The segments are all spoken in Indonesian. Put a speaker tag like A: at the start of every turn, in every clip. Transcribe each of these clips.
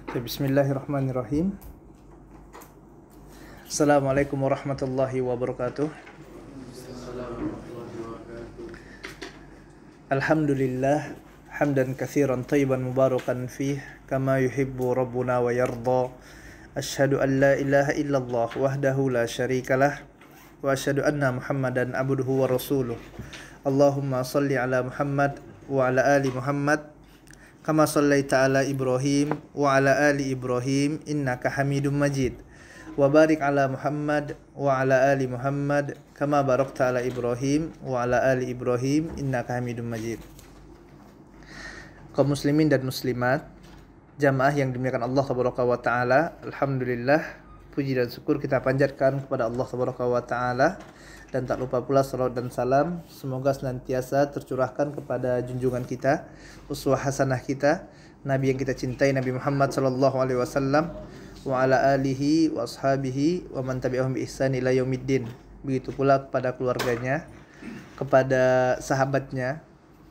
A: Bismillahirrahmanirrahim. Assalamualaikum warahmatullahi wabarakatuh. Alhamdulillah hamdan katsiran thayyiban mubarakan fih kama yuhibbu rabbuna wa yarda. Asyhadu an la ilaha illallah wahdahu la syarikalah wa asyhadu anna Muhammadan abduhu wa rasuluh. Allahumma shalli ala Muhammad wa ala ali Muhammad kama shallaita ala Ibrahim wa ala ali Ibrahim innaka Hamidum Majid. Wa barik ala Muhammad wa ala ali Muhammad kama barakta ala Ibrahim wa ala ali Ibrahim innaka Hamidum Majid. Kaum muslimin dan muslimat, jamaah yang dimuliakan Allah Tabaraka wa taala, alhamdulillah puji dan syukur kita panjatkan kepada Allah Tabaraka wa taala, dan tak lupa pula salawat dan salam semoga senantiasa tercurahkan kepada junjungan kita, uswah hasanah kita, Nabi yang kita cintai, Nabi Muhammad sallallahu alaihi wasallam, wa ala alihi wa ashabihi wa man tabi'ahum bi ihsan ila yaumiddin. Begitu pula kepada keluarganya, kepada sahabatnya,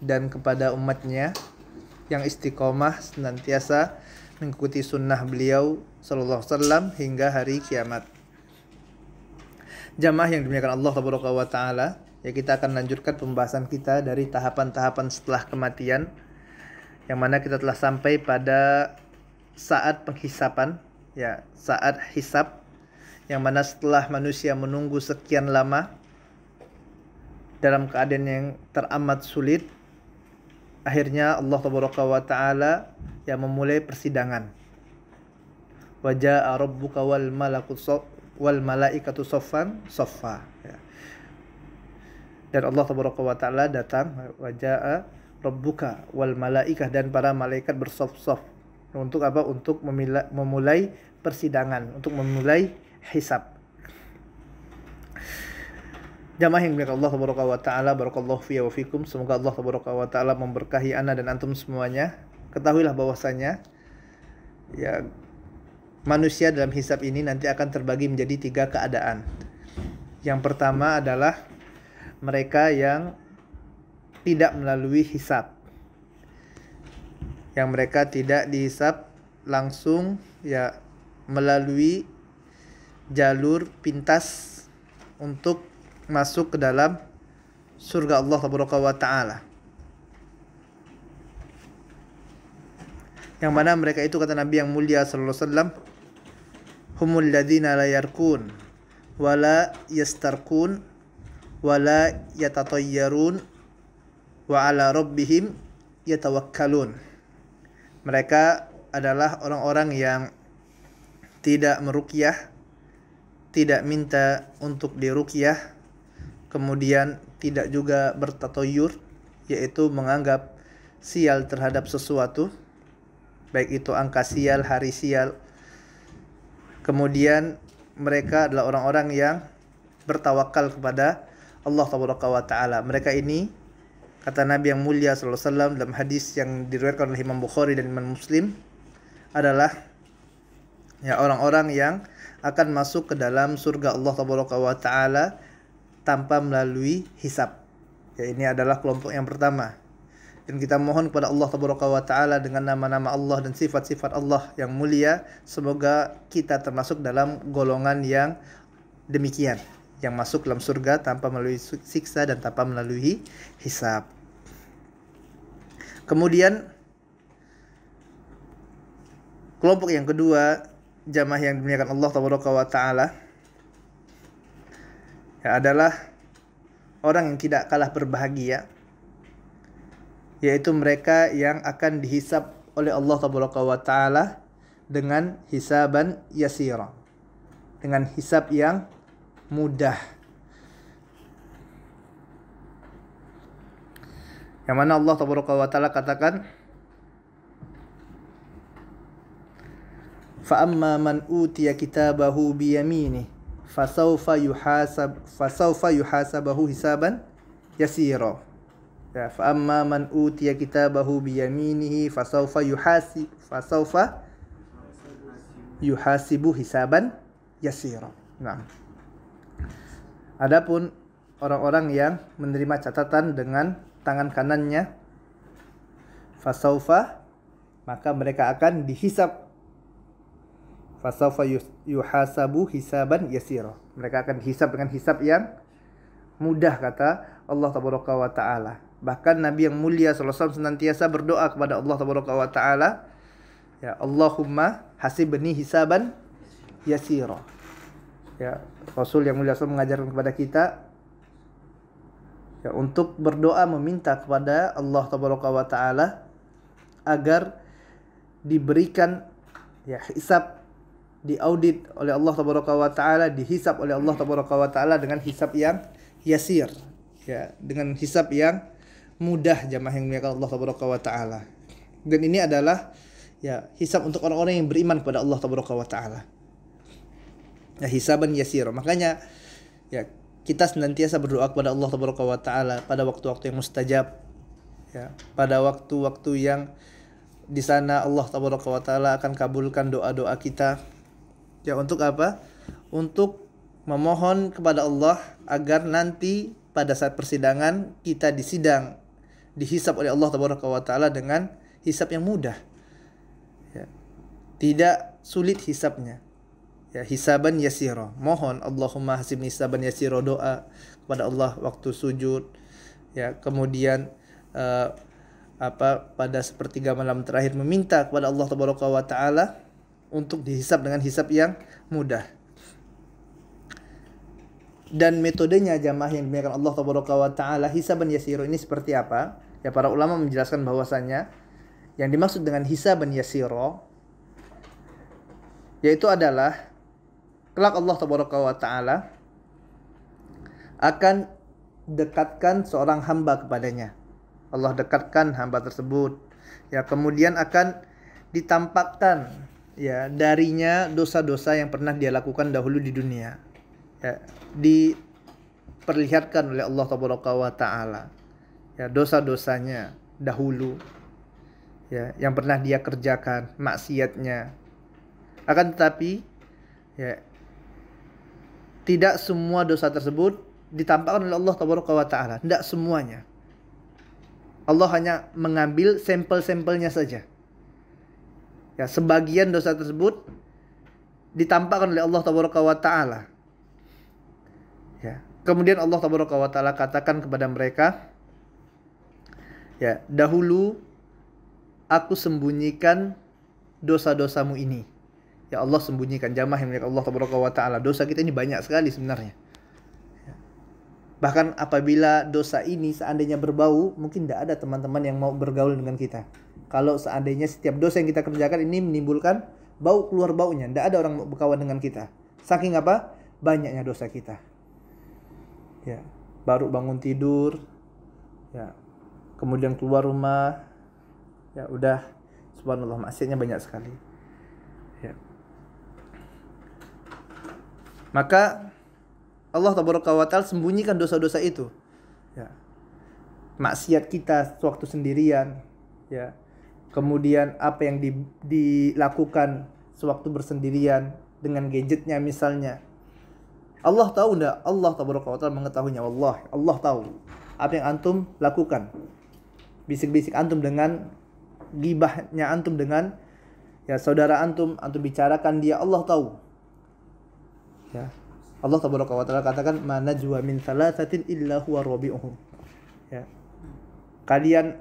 A: dan kepada umatnya yang istiqomah senantiasa mengikuti sunnah beliau sallallahu alaihi wasallam hingga hari kiamat. Jamaah yang dimuliakan Allah Tabaraka wa taala, ya, kita akan lanjutkan pembahasan kita dari tahapan-tahapan setelah kematian, yang mana kita telah sampai pada saat penghisapan, ya, saat hisab, yang mana setelah manusia menunggu sekian lama dalam keadaan yang teramat sulit, akhirnya Allah Tabaraka wa taala yang memulai persidangan. Wa jaa rabbuka wal malaikatu saffan saffa, ya. Dan Allah Tabaraka wa taala datang, wa jaa rabbuka wal malaikah, dan para malaikat bersaf-saf. Untuk apa? Untuk memulai persidangan, untuk memulai hisab. Jamaah yang dimuliakan Allah Tabaraka wa taala, barakallahu fiyya wa fikum. Semoga Allah Tabaraka wa taala memberkahi ana dan antum semuanya. Ketahuilah bahwasanya, ya, manusia dalam hisab ini nanti akan terbagi menjadi 3 keadaan. Yang pertama adalah mereka yang tidak melalui hisab, yang mereka tidak dihisab langsung, ya, melalui jalur pintas untuk masuk ke dalam surga Allah Tabaraka wa taala. Yang mana mereka itu, kata Nabi yang mulia sallallahu alaihi wasallam, humul ladzina la yarkun wa la yastarkun wa la yatatayyarun wa ala rabbihim yatawakkalun. Mereka adalah orang-orang yang tidak meruqyah, tidak minta untuk diruqyah, kemudian tidak juga bertatoyur, yaitu menganggap sial terhadap sesuatu, baik itu angka sial, hari sial. Kemudian mereka adalah orang-orang yang bertawakal kepada Allah Tabaraka wa taala. Mereka ini, kata Nabi yang mulia sallallahu alaihi wasallam dalam hadis yang diriwayatkan oleh Imam Bukhari dan Imam Muslim, adalah, ya, orang-orang yang akan masuk ke dalam surga Allah Tabaraka wa taala tanpa melalui hisab. Ya, ini adalah kelompok yang pertama. Dan kita mohon kepada Allah Tabaraka wa taala dengan nama-nama Allah dan sifat-sifat Allah yang mulia, semoga kita termasuk dalam golongan yang demikian, yang masuk dalam surga tanpa melalui siksa dan tanpa melalui hisab. Kemudian kelompok yang kedua, jamaah yang dimuliakan Allah Tabaraka wa taala, ya, adalah orang yang tidak kalah berbahagia, yaitu mereka yang akan dihisab oleh Allah Tabaraka wa taala dengan hisaban yasira, dengan hisab yang mudah. Yang mana Allah Tabaraka wa taala katakan, fa amma man utiya kitabahu bi yaminihi fasawfa yuhasabahu hisaban yasira. Ya, fa amma man utiya kitabahu bi yaminihi fasawfa yuhasibu hisaban yasira. Nah, adapun orang-orang yang menerima catatan dengan tangan kanannya, fasaufa, maka mereka akan dihisab fasawfa yuhasabu hisaban yasira. Mereka akan dihisab dengan hisab yang mudah, kata Allah tabaraka wa taala. Bahkan Nabi yang mulia sallallahu alaihi wasallam senantiasa berdoa kepada Allah tabaraka wa taala, ya Allahumma hasibni hisaban yasira. Ya, Rasul yang mulia SAW mengajarkan kepada kita ya untuk berdoa meminta kepada Allah tabaraka wa taala agar diberikan ya hisab, diaudit oleh Allah tabaraka wa taala, dihisab oleh Allah tabaraka wa taala dengan hisab yang yasir, ya, dengan hisab yang mudah, jamaah yang dimuliakan Allah tabaraka wa taala. Dan ini adalah ya hisab untuk orang-orang yang beriman kepada Allah tabaraka wa taala. Ya, hisaban yasir. Makanya ya kita senantiasa berdoa kepada Allah tabaraka wa taala pada waktu-waktu yang mustajab. Ya, pada waktu-waktu yang di sana Allah tabaraka wa taala akan kabulkan doa-doa kita. Ya, untuk apa? Untuk memohon kepada Allah agar nanti pada saat persidangan kita disidang, dihisab oleh Allah tabaraka wa taala dengan hisab yang mudah. Ya. Tidak sulit hisabnya. Ya, hisaban yasira. Mohon Allahumma hasibni hisaban yasira, doa kepada Allah waktu sujud. Ya, kemudian pada sepertiga malam terakhir meminta kepada Allah tabaraka wa taala untuk dihisab dengan hisab yang mudah. Dan metodenya jamaah yang dimuliakan Allah tabaraka wa taala, hisaban yasiro ini seperti apa? Ya, para ulama menjelaskan bahwasanya yang dimaksud dengan hisaban yasiro yaitu adalah kelak Allah tabaraka wa taala akan dekatkan seorang hamba kepadanya. Allah dekatkan hamba tersebut. Ya, kemudian akan ditampakkan ya darinya dosa-dosa yang pernah dia lakukan dahulu di dunia. Ya, diperlihatkan oleh Allah tabaraka wa taala ya dosa-dosanya dahulu ya yang pernah dia kerjakan, maksiatnya. Akan tetapi ya tidak semua dosa tersebut ditampakkan oleh Allah tabaraka wa taala, tidak semuanya. Allah hanya mengambil sampel-sampelnya saja. Ya, sebagian dosa tersebut ditampakkan oleh Allah tabaraka wa taala. Ya, kemudian Allah tabaraka wa taala katakan kepada mereka, ya, dahulu aku sembunyikan dosa-dosamu ini. Ya, Allah sembunyikan, jamaah yang milik Allah tabaraka wa taala. Dosa kita ini banyak sekali sebenarnya. Bahkan apabila dosa ini seandainya berbau, mungkin tidak ada teman-teman yang mau bergaul dengan kita. Kalau seandainya setiap dosa yang kita kerjakan ini menimbulkan bau, keluar baunya, tidak ada orang mau berkawan dengan kita. Saking apa? Banyaknya dosa kita. Ya, baru bangun tidur, ya, kemudian keluar rumah, ya udah, subhanallah, maksiatnya banyak sekali. Ya. Maka Allah tabaraka wa ta'ala sembunyikan dosa-dosa itu. Ya. Maksiat kita sewaktu sendirian, ya. Kemudian apa yang dilakukan sewaktu bersendirian dengan gadgetnya misalnya. Allah tahu enggak? Allah tabaraka wa ta'ala mengetahuinya. Wallah, Allah tahu apa yang antum lakukan. Bisik-bisik antum dengan gibahnya antum dengan ya saudara antum bicarakan dia, Allah tahu. Ya. Allah tabaraka wa taala katakan, "Ma najwa min thalathatin illa huwa rabi'uhum." Ya. Kalian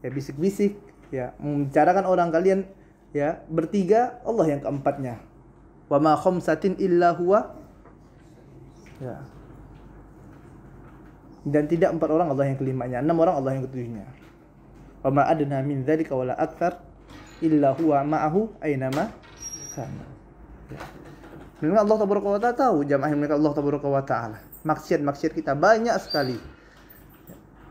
A: ya bisik-bisik ya membicarakan orang kalian ya bertiga, Allah yang keempatnya. "Wa ma khamsatin illa huwa." Ya. Dan tidak 4 orang, Allah yang kelimanya. 6 orang, Allah yang ketujuhnya. "Wa ma adna min dzalika wala aktsar illa huwa ma'ahu ainama kana." Ya. Memang Allah tabaraka wa ta'ala tahu, jamaah yang Allah tabaraka wa ta'ala. Maksiat kita banyak sekali.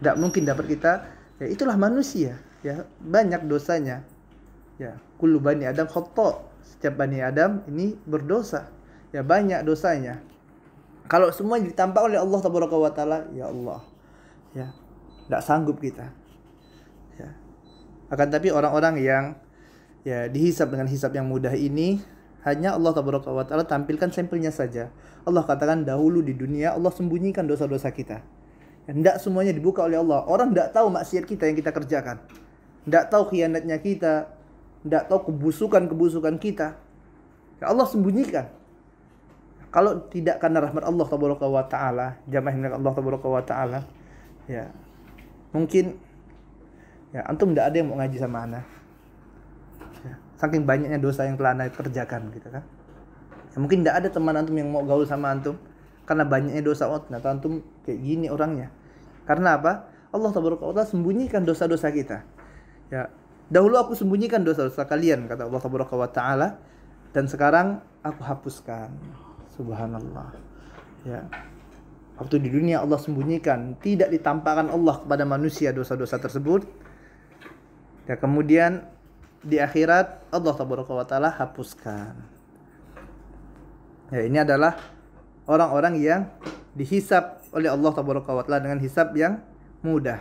A: Tidak mungkin dapat kita, ya itulah manusia, ya banyak dosanya. Ya, kullu bani Adam khata'. Setiap bani Adam ini berdosa. Ya banyak dosanya. Kalau semua ditampakkan oleh Allah tabaraka wa ta'ala, ya Allah, ya tidak sanggup kita. Ya. Akan tapi orang-orang yang ya dihisab dengan hisab yang mudah ini, hanya Allah tabaraka wa ta'ala tampilkan sampelnya saja. Allah katakan dahulu di dunia Allah sembunyikan dosa-dosa kita. Tidak semuanya dibuka oleh Allah. Orang tidak tahu maksiat kita yang kita kerjakan. Tidak tahu khianatnya kita. Tidak tahu kebusukan-kebusukan kita. Ya Allah sembunyikan. Kalau tidak karena rahmat Allah tabaraka wa taala, jamaah yang Allah tabaraka wa taala, ya mungkin ya antum tidak ada yang mau ngaji sama ana. Ya, saking banyaknya dosa yang telah ana kerjakan gitu kan. Ya, mungkin tidak ada teman antum yang mau gaul sama antum karena banyaknya dosa. Oh, ternyata antum kayak gini orangnya. Karena apa? Allah tabaraka wa taala sembunyikan dosa-dosa kita. Ya, dahulu aku sembunyikan dosa-dosa kalian, kata Allah tabaraka wa taala, dan sekarang aku hapuskan. Subhanallah. Ya. Waktu di dunia Allah sembunyikan, tidak ditampakkan Allah kepada manusia dosa-dosa tersebut. Ya, kemudian di akhirat Allah tabaraka wa taala hapuskan. Ya, ini adalah orang-orang yang dihisab oleh Allah tabaraka wa taala dengan hisab yang mudah.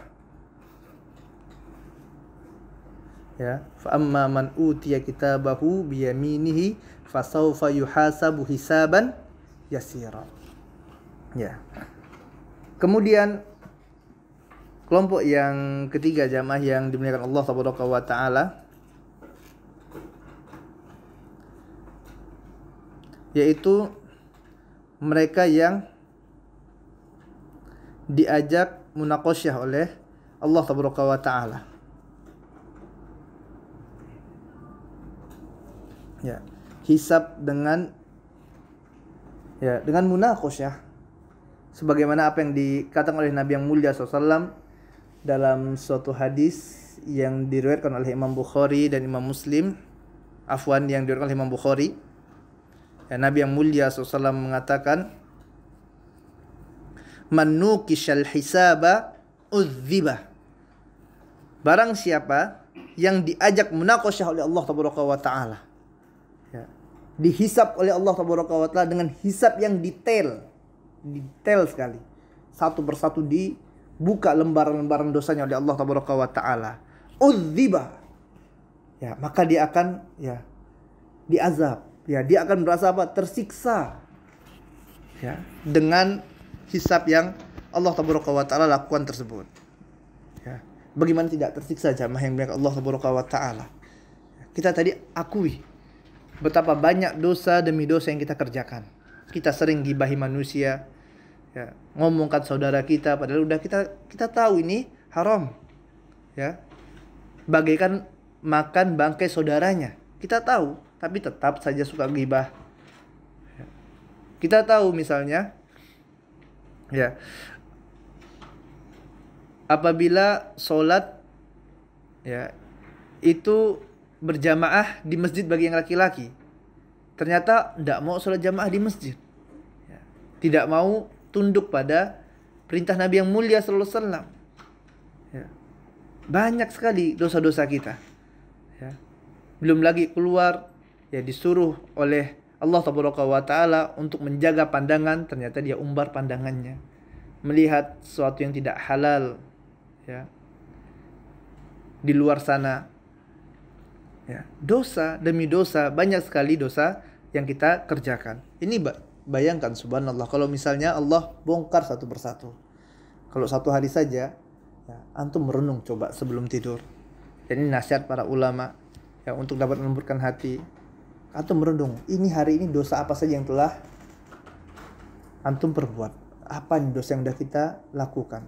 A: Ya, fa amma man utiya kitabahu biyaminihi fasawfa yuhasabu hisaban yasira. Ya. Kemudian kelompok yang ketiga jamaah yang dimuliakan Allah tabaraka wa taala, yaitu mereka yang diajak munaqasyah oleh Allah tabaraka wa taala. Ya, hisab dengan munaqasyah, sebagaimana apa yang dikatakan oleh Nabi yang mulia SAW dalam suatu hadis yang diriwayatkan oleh Imam Bukhari dan Imam Muslim, yang diriwayatkan oleh Imam Bukhari. Ya, Nabi yang mulia SAW mengatakan, man nuqishal hisaba udziba. Barang siapa yang diajak munaqasyah oleh Allah tabaraka wa taala, ya, dihisab oleh Allah tabaraka wa taala dengan hisab yang detail sekali, satu persatu dibuka lembaran-lembaran dosanya oleh Allah tabaraka wa taala, udziba, ya, maka dia akan diazab, ya, dia akan merasa apa? Tersiksa, ya, dengan hisab yang Allah tabaraka wa taala lakukan tersebut. Ya, bagaimana tidak tersiksa jamaah yang dimuliakan Allah tabaraka wa taala? Kita tadi akui betapa banyak dosa demi dosa yang kita kerjakan. Kita sering gibahi manusia, ya, ngomongkan saudara kita padahal udah kita tahu ini haram. Ya. Bagaikan makan bangkai saudaranya. Kita tahu, tapi tetap saja suka gibah. Ya. Kita tahu misalnya, ya, apabila sholat, ya, itu berjamaah di masjid bagi yang laki-laki, ternyata tidak mau sholat jamaah di masjid, ya, tidak mau tunduk pada perintah Nabi yang mulia sallallahu alaihi wasallam. Ya. Banyak sekali dosa-dosa kita, ya. Belum lagi keluar, ya, disuruh oleh Allah tabaraka wa taala untuk menjaga pandangan, ternyata dia umbar pandangannya, melihat sesuatu yang tidak halal, ya, di luar sana. Ya, dosa demi dosa, banyak sekali dosa yang kita kerjakan. Ini bayangkan, subhanallah, kalau misalnya Allah bongkar satu persatu. Kalau satu hari saja, ya, antum merenung coba sebelum tidur. Dan ini nasihat para ulama, ya, untuk dapat melembutkan hati. Antum merenung, ini hari ini dosa apa saja yang telah antum perbuat. Apa nih dosa yang sudah kita lakukan?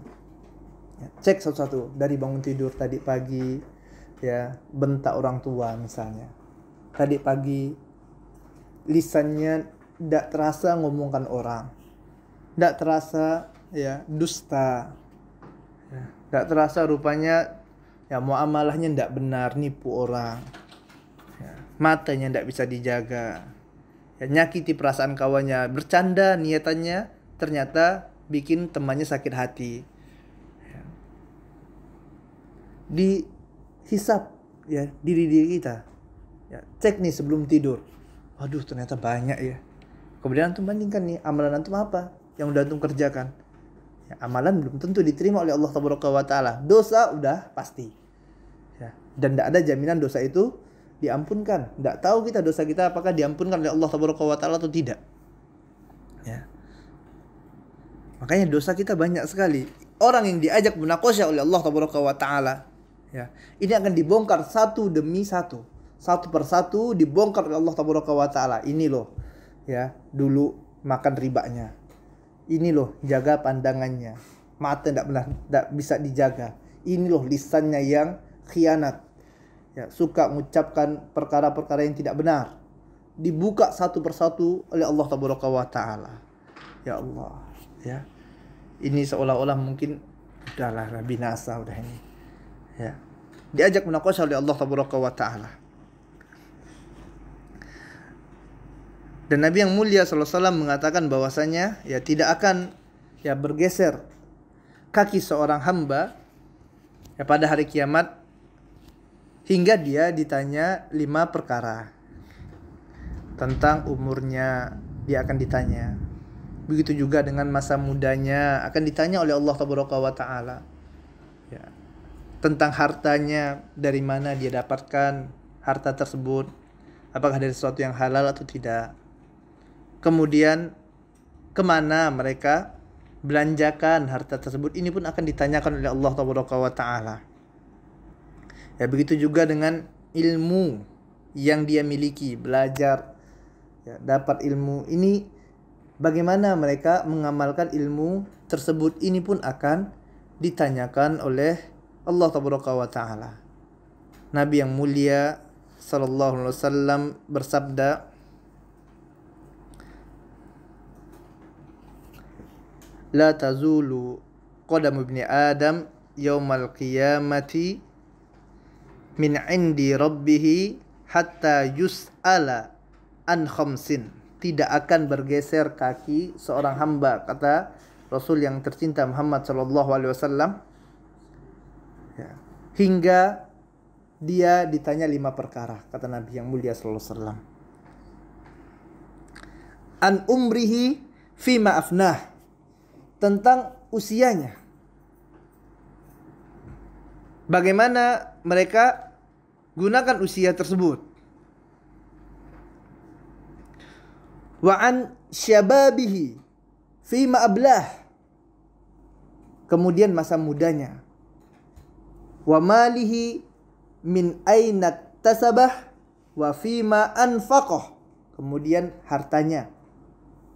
A: Ya, cek satu-satu dari bangun tidur tadi pagi, ya, bentak orang tua misalnya. Tadi pagi lisannya tidak terasa ngomongkan orang, tidak terasa, ya, dusta, ya, tidak terasa rupanya, ya, muamalahnya tidak benar, nipu orang, ya, matanya tidak bisa dijaga, ya, nyakiti perasaan kawannya, bercanda niatannya ternyata bikin temannya sakit hati, ya. Dihisab, ya, diri kita, ya, cek nih sebelum tidur, waduh ternyata banyak, ya. Kemudian antum bandingkan nih amalan antum apa yang udah antum kerjakan, ya, amalan belum tentu diterima oleh Allah tabaraka wa taala, dosa udah pasti, ya, dan tidak ada jaminan dosa itu diampunkan. Tidak tahu kita dosa kita apakah diampunkan oleh Allah tabaraka wa taala atau tidak, ya. Makanya dosa kita banyak sekali. Orang yang diajak munaqasyah oleh Allah tabaraka wa taala, ya, ini akan dibongkar satu demi satu. satu persatu dibongkar oleh Allah Tabaraka wa Ta'ala. Ini loh ya, dulu makan ribanya. Ini loh jaga pandangannya, mata tidak bisa dijaga. Ini loh lisannya yang khianat, ya, suka mengucapkan perkara-perkara yang tidak benar. Dibuka satu persatu oleh Allah Tabaraka wa Ta'ala. Ya Allah, ya. Ini seolah-olah mungkin udahlah binasa udah ini. Ya. Diajak munaqashah oleh Allah Tabaraka wa Ta'ala. Dan Nabi yang mulia sallallahu alaihi wasallam mengatakan bahwasanya ya tidak akan ya bergeser kaki seorang hamba ya pada hari kiamat hingga dia ditanya 5 perkara. Tentang umurnya dia akan ditanya. Begitu juga dengan masa mudanya akan ditanya oleh Allah Tabaraka wa Ta'ala. Ya. Tentang hartanya, dari mana dia dapatkan harta tersebut, apakah dari sesuatu yang halal atau tidak. Kemudian kemana mereka belanjakan harta tersebut, ini pun akan ditanyakan oleh Allah Tabaraka wa Ta'ala. Ya, begitu juga dengan ilmu yang dia miliki, belajar, ya, dapat ilmu ini, bagaimana mereka mengamalkan ilmu tersebut, ini pun akan ditanyakan oleh Allah Tabaraka wa Ta'ala. Nabi yang mulia sallallahu alaihi wasallam bersabda, la tazulu qadamu ibni Adam yaumal qiyamati min indi rabbih hatta yus'ala an khamsin. Tidak akan bergeser kaki seorang hamba, kata Rasul yang tercinta Muhammad sallallahu alaihi wasallam, ya, hingga dia ditanya 5 perkara, kata Nabi yang mulia sallallahu alaihi wasallam. An umrihi fima afnah, tentang usianya. Bagaimana mereka gunakan usia tersebut. Wa an syababihi fima ablah, kemudian masa mudanya. Wa malihi min aina tasabah wa fima anfaqah, kemudian hartanya,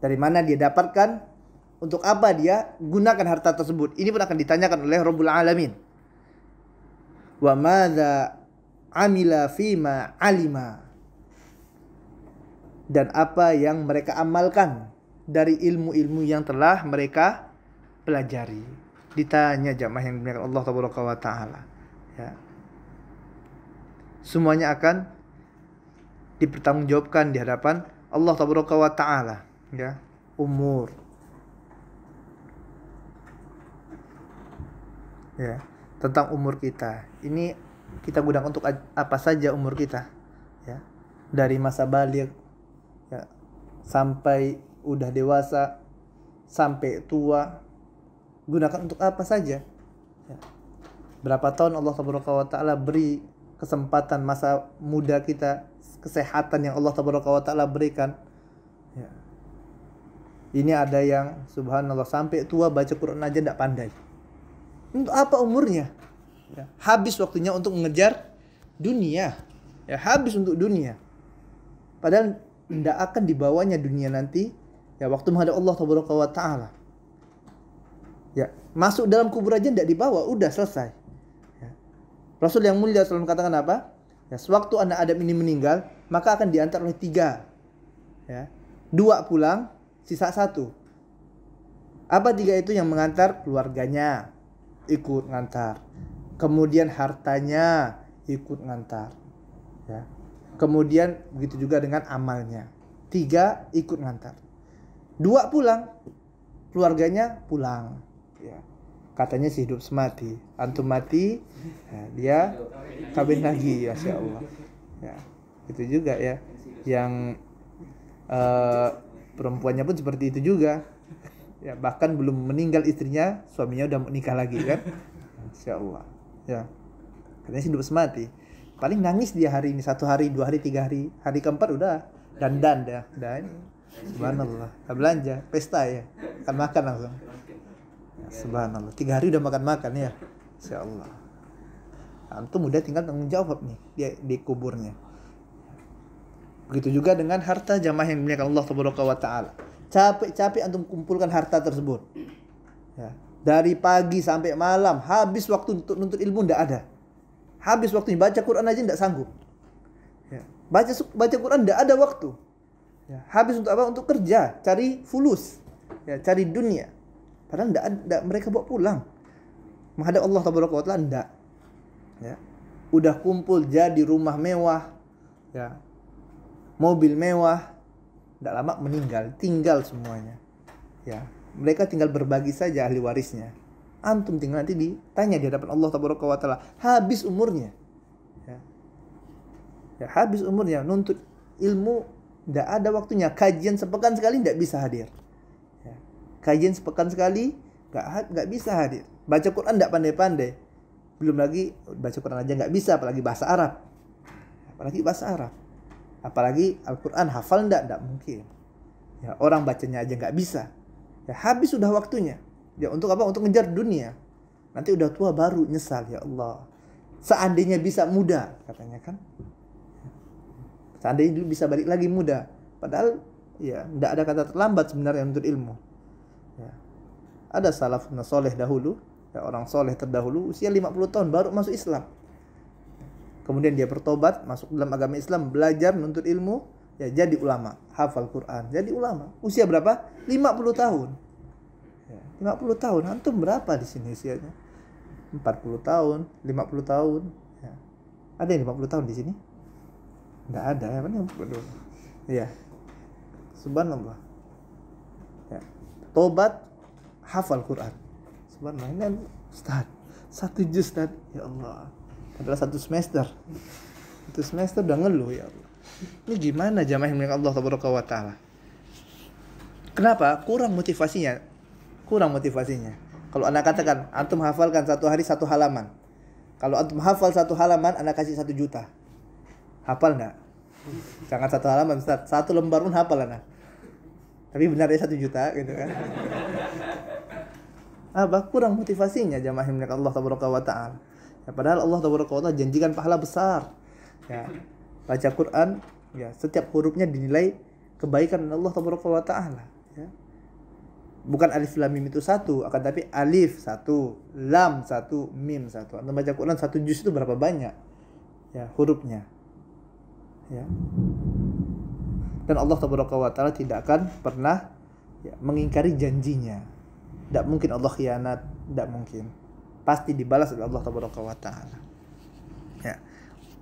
A: dari mana dia dapatkan, untuk apa dia gunakan harta tersebut. Ini pun akan ditanyakan oleh Rabbul Alamin. Wa madza amila fima alima, dan apa yang mereka amalkan dari ilmu-ilmu yang telah mereka pelajari. Ditanya jamaah yang dimuliakan Allah Tabaraka wa Ta'ala, ya. Semuanya akan dipertanggungjawabkan di hadapan Allah Tabaraka wa Ta'ala, ya. Umur, ya, tentang umur kita. Ini kita gunakan untuk apa saja umur kita, ya. Dari masa baligh, ya, sampai udah dewasa, sampai tua, gunakan untuk apa saja, ya. Berapa tahun Allah Subhanahu wa Ta'ala beri kesempatan masa muda kita, kesehatan yang Allah Subhanahu wa Ta'ala berikan, ya. Ini ada yang subhanallah sampai tua baca Quran aja tidak pandai. Untuk apa umurnya? Ya, habis waktunya untuk mengejar dunia. Ya, habis untuk dunia. Padahal tidak akan dibawanya dunia nanti. Ya, waktu menghadap Allah Subhanahu wa Ta'ala. Ya, masuk dalam kubur aja tidak dibawa, udah selesai. Ya. Rasul yang mulia selalu mengatakan apa? Ya, sewaktu anak Adam ini meninggal, maka akan diantar oleh 3. Ya, 2 pulang, sisa 1. Apa 3 itu? Yang mengantar keluarganya, ikut ngantar. Kemudian hartanya ikut ngantar, ya. Kemudian begitu juga dengan amalnya. 3 ikut ngantar. 2 pulang, keluarganya pulang, ya. Katanya sih hidup semati. Antum mati, ya, dia kawin lagi, masya Allah. Ya, itu juga ya. Yang perempuannya pun seperti itu juga. Ya, bahkan belum meninggal istrinya, suaminya udah menikah lagi kan. Masya Allah. Ya, katanya hidup semati. Paling nangis dia hari ini 1 hari, 2 hari, 3 hari. Hari keempat udah dandan dah. Udah ini. Subhanallah. Belanja, pesta ya. Makan langsung. Ya, subhanallah. 3 hari udah makan ya. Masya Allah. Antum udah tinggal tanggung jawab nih dia di kuburnya. Begitu juga dengan harta jamaah yang dimuliakan Allah Tabaraka wa taala. Capek-capek antum kumpulkan harta tersebut. Ya. Dari pagi sampai malam, habis waktu untuk nuntut ilmu enggak ada. Habis waktunya baca Quran aja enggak sanggup. Ya. Baca Quran enggak ada waktu. Ya. Habis untuk apa? Untuk kerja, cari fulus. Ya, cari dunia. Padahal enggak mereka bawa pulang. Menghadap Allah Tabaraka wa taala enggak. Ya. Udah kumpul jadi rumah mewah. Ya. Mobil mewah, tidak lama meninggal, tinggal semuanya. Ya, mereka tinggal berbagi saja ahli warisnya. Antum tinggal nanti ditanya di hadapan Allah Tabaraka wa taala, habis umurnya. Ya. Ya, habis umurnya nuntut ilmu, tidak ada waktunya. Kajian sepekan sekali tidak bisa hadir. Ya. Kajian sepekan sekali nggak bisa hadir. Baca Quran tidak pandai-pandai. Belum lagi baca Quran aja nggak bisa, apalagi bahasa Arab. Apalagi bahasa Arab. Apalagi Al-Quran hafal enggak mungkin. Ya, orang bacanya aja nggak bisa. Ya, habis sudah waktunya. Ya, untuk apa? Untuk ngejar dunia. Nanti udah tua baru nyesal, ya Allah. Seandainya bisa muda, katanya kan. Seandainya dulu bisa balik lagi muda. Padahal ya enggak ada kata terlambat sebenarnya untuk ilmu. Ya. Ada salafun soleh dahulu, ya, orang soleh terdahulu usia 50 tahun baru masuk Islam. Kemudian dia bertobat, masuk dalam agama Islam, belajar, menuntut ilmu, ya jadi ulama, hafal Quran, jadi ulama. Usia berapa? 50 tahun. Ya, 50 tahun. Antum berapa di sini usianya? 40 tahun, 50 tahun. Ya. Ada yang 50 tahun di sini? Enggak ada, ya kan? Iya. Subhanallah. Ya. Tobat, hafal Quran. Subhanallah. Ini Ustaz, 1 juz Ustaz. Ya Allah. Adalah 1 semester. 1 semester udah ngeluh, ya Allah. Ini gimana jamaah yang dimuliakan Allah Tabaraka wa taala? Kenapa? Kurang motivasinya. Kalau anak katakan, antum hafalkan 1 hari 1 halaman. Kalau antum hafal 1 halaman, anak kasih 1 juta. Hafal enggak? Jangan 1 halaman, Ustaz. 1 lembar pun hafal anak. Tapi benarnya 1 juta gitu kan. Apa? Kurang motivasinya jamaah yang dimuliakan Allah Tabaraka wa taala. Ya, padahal Allah Tabaraka wa taala janjikan pahala besar. Ya, baca Quran, ya setiap hurufnya dinilai kebaikan Allah Tabaraka wa taala. Ya. Bukan alif lam mim itu 1, akan tapi alif 1, lam 1, mim 1. Anda baca Quran 1 juz itu berapa banyak? Ya, hurufnya. Ya. Dan Allah Tabaraka wa taala tidak akan pernah ya, mengingkari janjinya. Tidak mungkin Allah khianat, tidak mungkin. Pasti dibalas oleh Allah Tabaraka wa taala. Ya.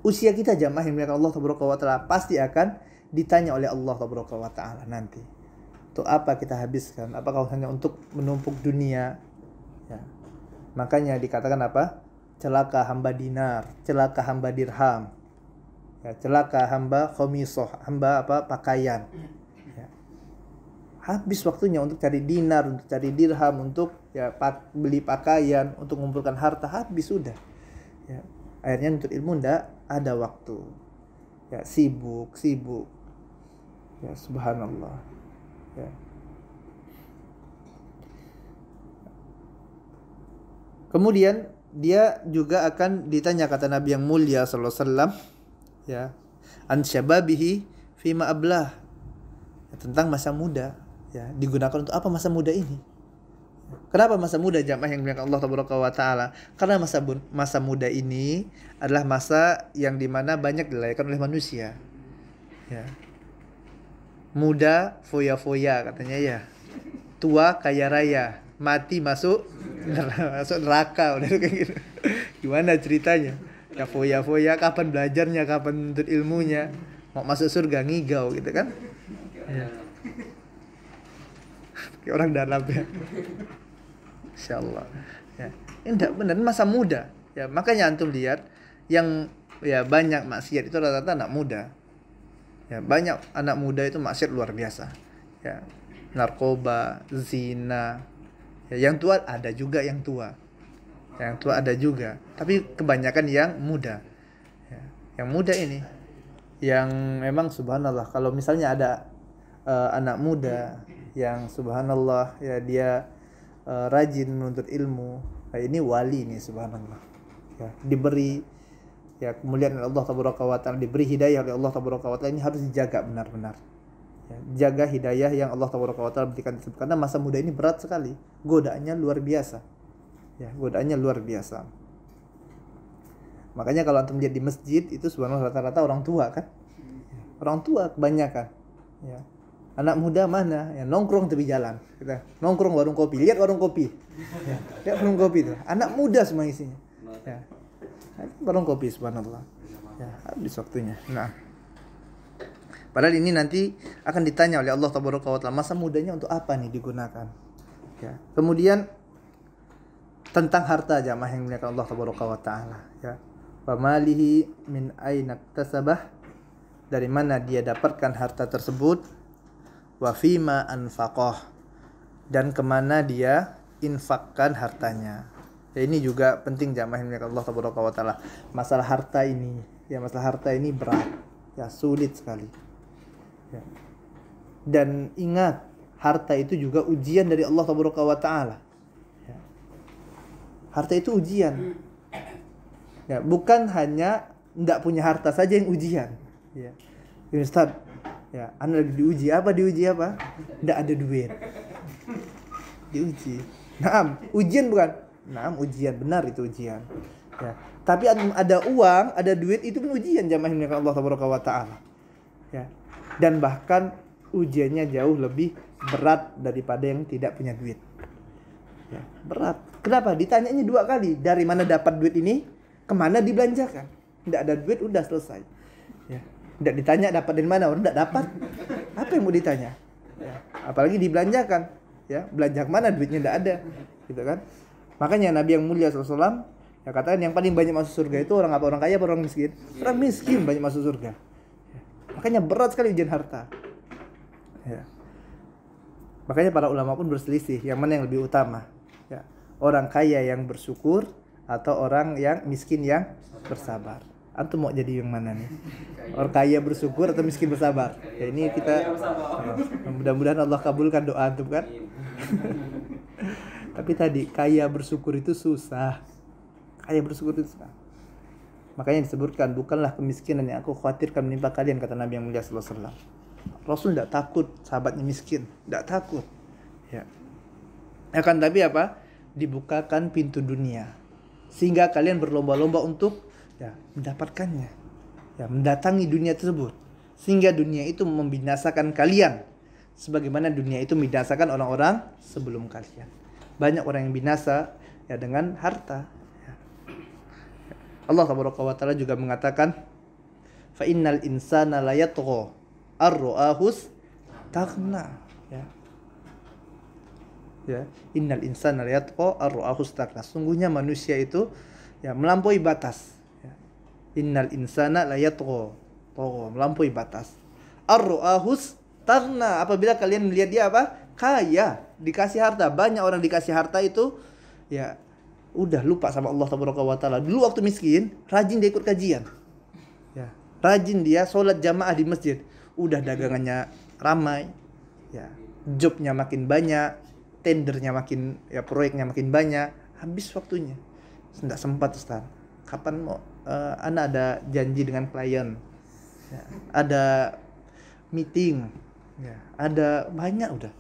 A: Usia kita jamaah yang dimuliakan Allah Tabaraka wa taala pasti akan ditanya oleh Allah Tabaraka wa taala nanti. Untuk apa kita habiskan? Apakah hanya untuk menumpuk dunia? Ya. Makanya dikatakan apa? Celaka hamba dinar, celaka hamba dirham. Ya, celaka hamba khamisah, hamba apa? Pakaian. Ya. Habis waktunya untuk cari dinar, untuk cari dirham, untuk ya beli pakaian, untuk mengumpulkan harta, habis sudah. Ya. Akhirnya untuk ilmu ndak ada waktu. Ya, sibuk. Ya, subhanallah. Ya. Kemudian dia juga akan ditanya, kata Nabi yang mulia sallallahu alaihi wasallam, ya, an syababihi fima ablah. Ya, tentang masa muda. Ya, digunakan untuk apa masa muda ini? Kenapa masa muda jamaah yang dimuliakan Allah Tabaraka wa taala? Karena masa muda ini adalah masa yang dimana banyak dilalaikan oleh manusia. Ya. Muda foya-foya katanya ya. Tua kaya raya, mati masuk neraka udah kayak gitu. Gimana ceritanya? Ya foya-foya, kapan belajarnya, kapan menuntut ilmunya? Mau masuk surga ngigau gitu kan? Ya. Kayak orang dalam ya. Insyaallah. Ya. Ini enggak benar masa muda. Ya, makanya antum lihat yang ya banyak maksiat itu rata-rata anak muda. Ya, banyak anak muda itu maksiat luar biasa. Ya, narkoba, zina. Ya, yang tua ada juga yang tua. Yang tua ada juga, tapi kebanyakan yang muda. Ya, yang muda ini yang memang subhanallah kalau misalnya ada anak muda yang subhanallah ya dia rajin menuntut ilmu, ini wali nih subhanallah. Ya, diberi ya kemuliaan Allah tabaraka wa taala, diberi hidayah oleh Allah tabaraka wa taala, ini harus dijaga benar-benar. Ya, jaga hidayah yang Allah tabaraka wa taala berikan tersebut, karena masa muda ini berat sekali, godaannya luar biasa. Ya, godaannya luar biasa. Makanya kalau antum lihat di masjid itu subhanallah rata-rata orang tua kan. Orang tua kebanyakan. Ya. Anak muda mana? Ya, nongkrong tepi jalan. Kita nongkrong warung kopi, lihat warung kopi. Ya, lihat warung kopi itu. Anak muda semua isinya. Ya. Warung kopi subhanallah. Ya, habis waktunya. Nah. Padahal ini nanti akan ditanya oleh Allah tabaraka wa taala, masa mudanya untuk apa nih digunakan? Ya. Kemudian tentang harta jamaah yang dimuliakan Allah tabaraka wa taala, ya. Wa malihi min aina iktasabah, dari mana dia dapatkan harta tersebut, wa fima anfaqah, dan kemana dia infakkan hartanya. Ya, ini juga penting jamaah yang dimuliakan Allah tabaraka wa taala. Masalah harta ini, ya masalah harta ini berat, ya sulit sekali. Ya. Dan ingat, harta itu juga ujian dari Allah tabaraka wa taala. Ya. Harta itu ujian. Ya, bukan hanya tidak punya harta saja yang ujian. Ya, Ustaz, ya, Anda lagi diuji apa? Diuji apa? Tidak ada duit. Diuji. Naam, ujian bukan? Naam, ujian, benar itu ujian. Ya. Tapi ada uang, ada duit, itu pun ujian jamaah yang Allah tabaraka wa taala. Ya. Dan bahkan ujiannya jauh lebih berat daripada yang tidak punya duit. Ya, berat. Kenapa? Ditanyanya 2 kali. Dari mana dapat duit ini? Kemana dibelanjakan? Tidak ada duit, udah selesai. Ya. Tidak ditanya dapat dari mana, orang tidak dapat. Apa yang mau ditanya? Ya. Apalagi dibelanjakan. Ya, belanja kemana, duitnya tidak ada. Gitu kan? Makanya Nabi yang mulia SAW ya katakan yang paling banyak masuk surga itu orang apa? Orang kaya atau orang miskin? Orang miskin banyak masuk surga. Ya. Makanya berat sekali ujian harta. Ya. Makanya para ulama pun berselisih yang mana yang lebih utama. Ya. Orang kaya yang bersyukur atau orang yang miskin yang bersabar. Antum mau jadi yang mana nih? Orang kaya bersyukur atau miskin bersabar? Ya ini kita mudah-mudahan Allah kabulkan doa antum kan. Tapi tadi kaya bersyukur itu susah. Kaya bersyukur itu susah. Makanya disebutkan, bukanlah kemiskinan yang aku khawatirkan menimpa kalian, kata Nabi yang mulia sallallahu alaihi wasallam. Rasul tidak takut sahabatnya miskin, tidak takut. Ya. Akan tapi apa? Dibukakan pintu dunia, sehingga kalian berlomba-lomba untuk ya mendapatkannya, ya mendatangi dunia tersebut, sehingga dunia itu membinasakan kalian sebagaimana dunia itu membinasakan orang-orang sebelum kalian. Banyak orang yang binasa ya dengan harta. Ya. Allah tabaraka wa taala juga mengatakan, fa innal insana la yatgha ar-ra'ahus taghna. Ya. Ya, innal insana la yatgha ar-ra'ahu istaghna. Sungguhnya manusia itu ya melampaui batas. Ya. Innal insana la yatgha, melampaui batas. Ar-ra'ahu istaghna, apabila kalian melihat dia apa? Kaya, dikasih harta. Banyak orang dikasih harta itu ya udah lupa sama Allah tabaraka wa taala. Dulu waktu miskin, rajin dia ikut kajian. Ya, rajin dia sholat jamaah di masjid. Udah dagangannya ramai. Ya, jobnya makin banyak, tendernya makin, ya proyeknya makin banyak, habis waktunya. Tidak sempat Ustaz. Kapan mau ana ada janji dengan klien. Ya, ada meeting. Ya, ada banyak udah.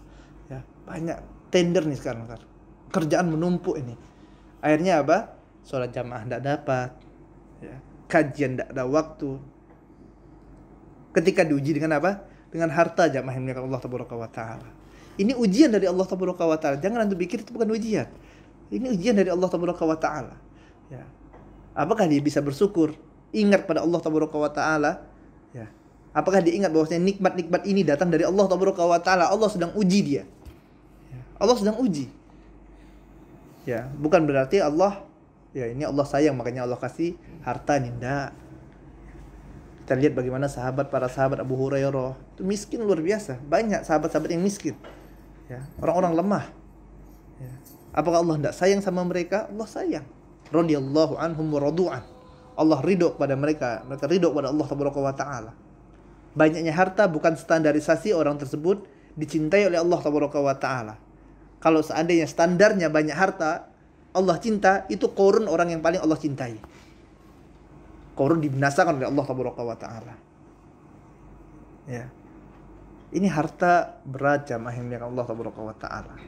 A: Ya, banyak tender nih sekarang. Kerjaan menumpuk ini. Akhirnya apa? Sholat jamaah tidak dapat. Ya, kajian tidak ada waktu. Ketika diuji dengan apa? Dengan harta jamaah yang dimuliakan Allah tabaraka wa taala. Ini ujian dari Allah tabaraka wa taala. Jangan antum pikir itu bukan ujian. Ini ujian dari Allah tabaraka wa taala. Ya. Apakah dia bisa bersyukur? Ingat pada Allah tabaraka wa taala? Ya. Apakah dia ingat bahwasanya nikmat-nikmat ini datang dari Allah tabaraka wa taala? Allah sedang uji dia. Ya. Allah sedang uji. Ya, bukan berarti Allah ya ini Allah sayang makanya Allah kasih harta nih, enggak. Kita lihat bagaimana para sahabat Abu Hurairah itu miskin luar biasa. Banyak sahabat-sahabat yang miskin. Ya, orang-orang lemah. Ya. Apakah Allah tidak sayang sama mereka? Allah sayang. Radhiyallahu anhum wa radu'an. Allah ridho kepada mereka, mereka ridho kepada Allah tabaraka wa taala. Banyaknya harta bukan standarisasi orang tersebut dicintai oleh Allah tabaraka wa taala. Kalau seandainya standarnya banyak harta, Allah cinta, itu korun orang yang paling Allah cintai. Korun dibinasakan oleh Allah Tabaraka wa Ta'ala. Ya. Ini harta berat jamaah yang dimuliakan Allah Tabaraka wa Ta'ala.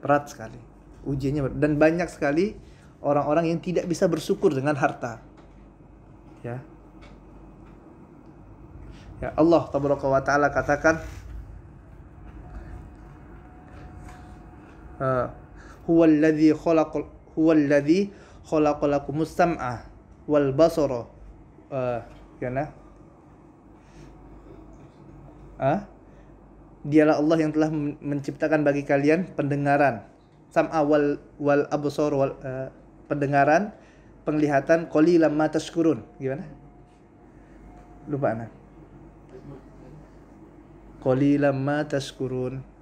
A: Berat sekali. Ujiannya berat. Dan banyak sekali orang-orang yang tidak bisa bersyukur dengan harta. Ya. Ya, Allah Tabaraka wa Ta'ala katakan huwallazi khalaqalakumus sam'a wal basara dialah Allah yang telah menciptakan bagi kalian pendengaran, sam'a wal absar pendengaran, penglihatan, qalilan ma tashkurun. Gimana? Lupa ana. Qalilan ma tashkurun.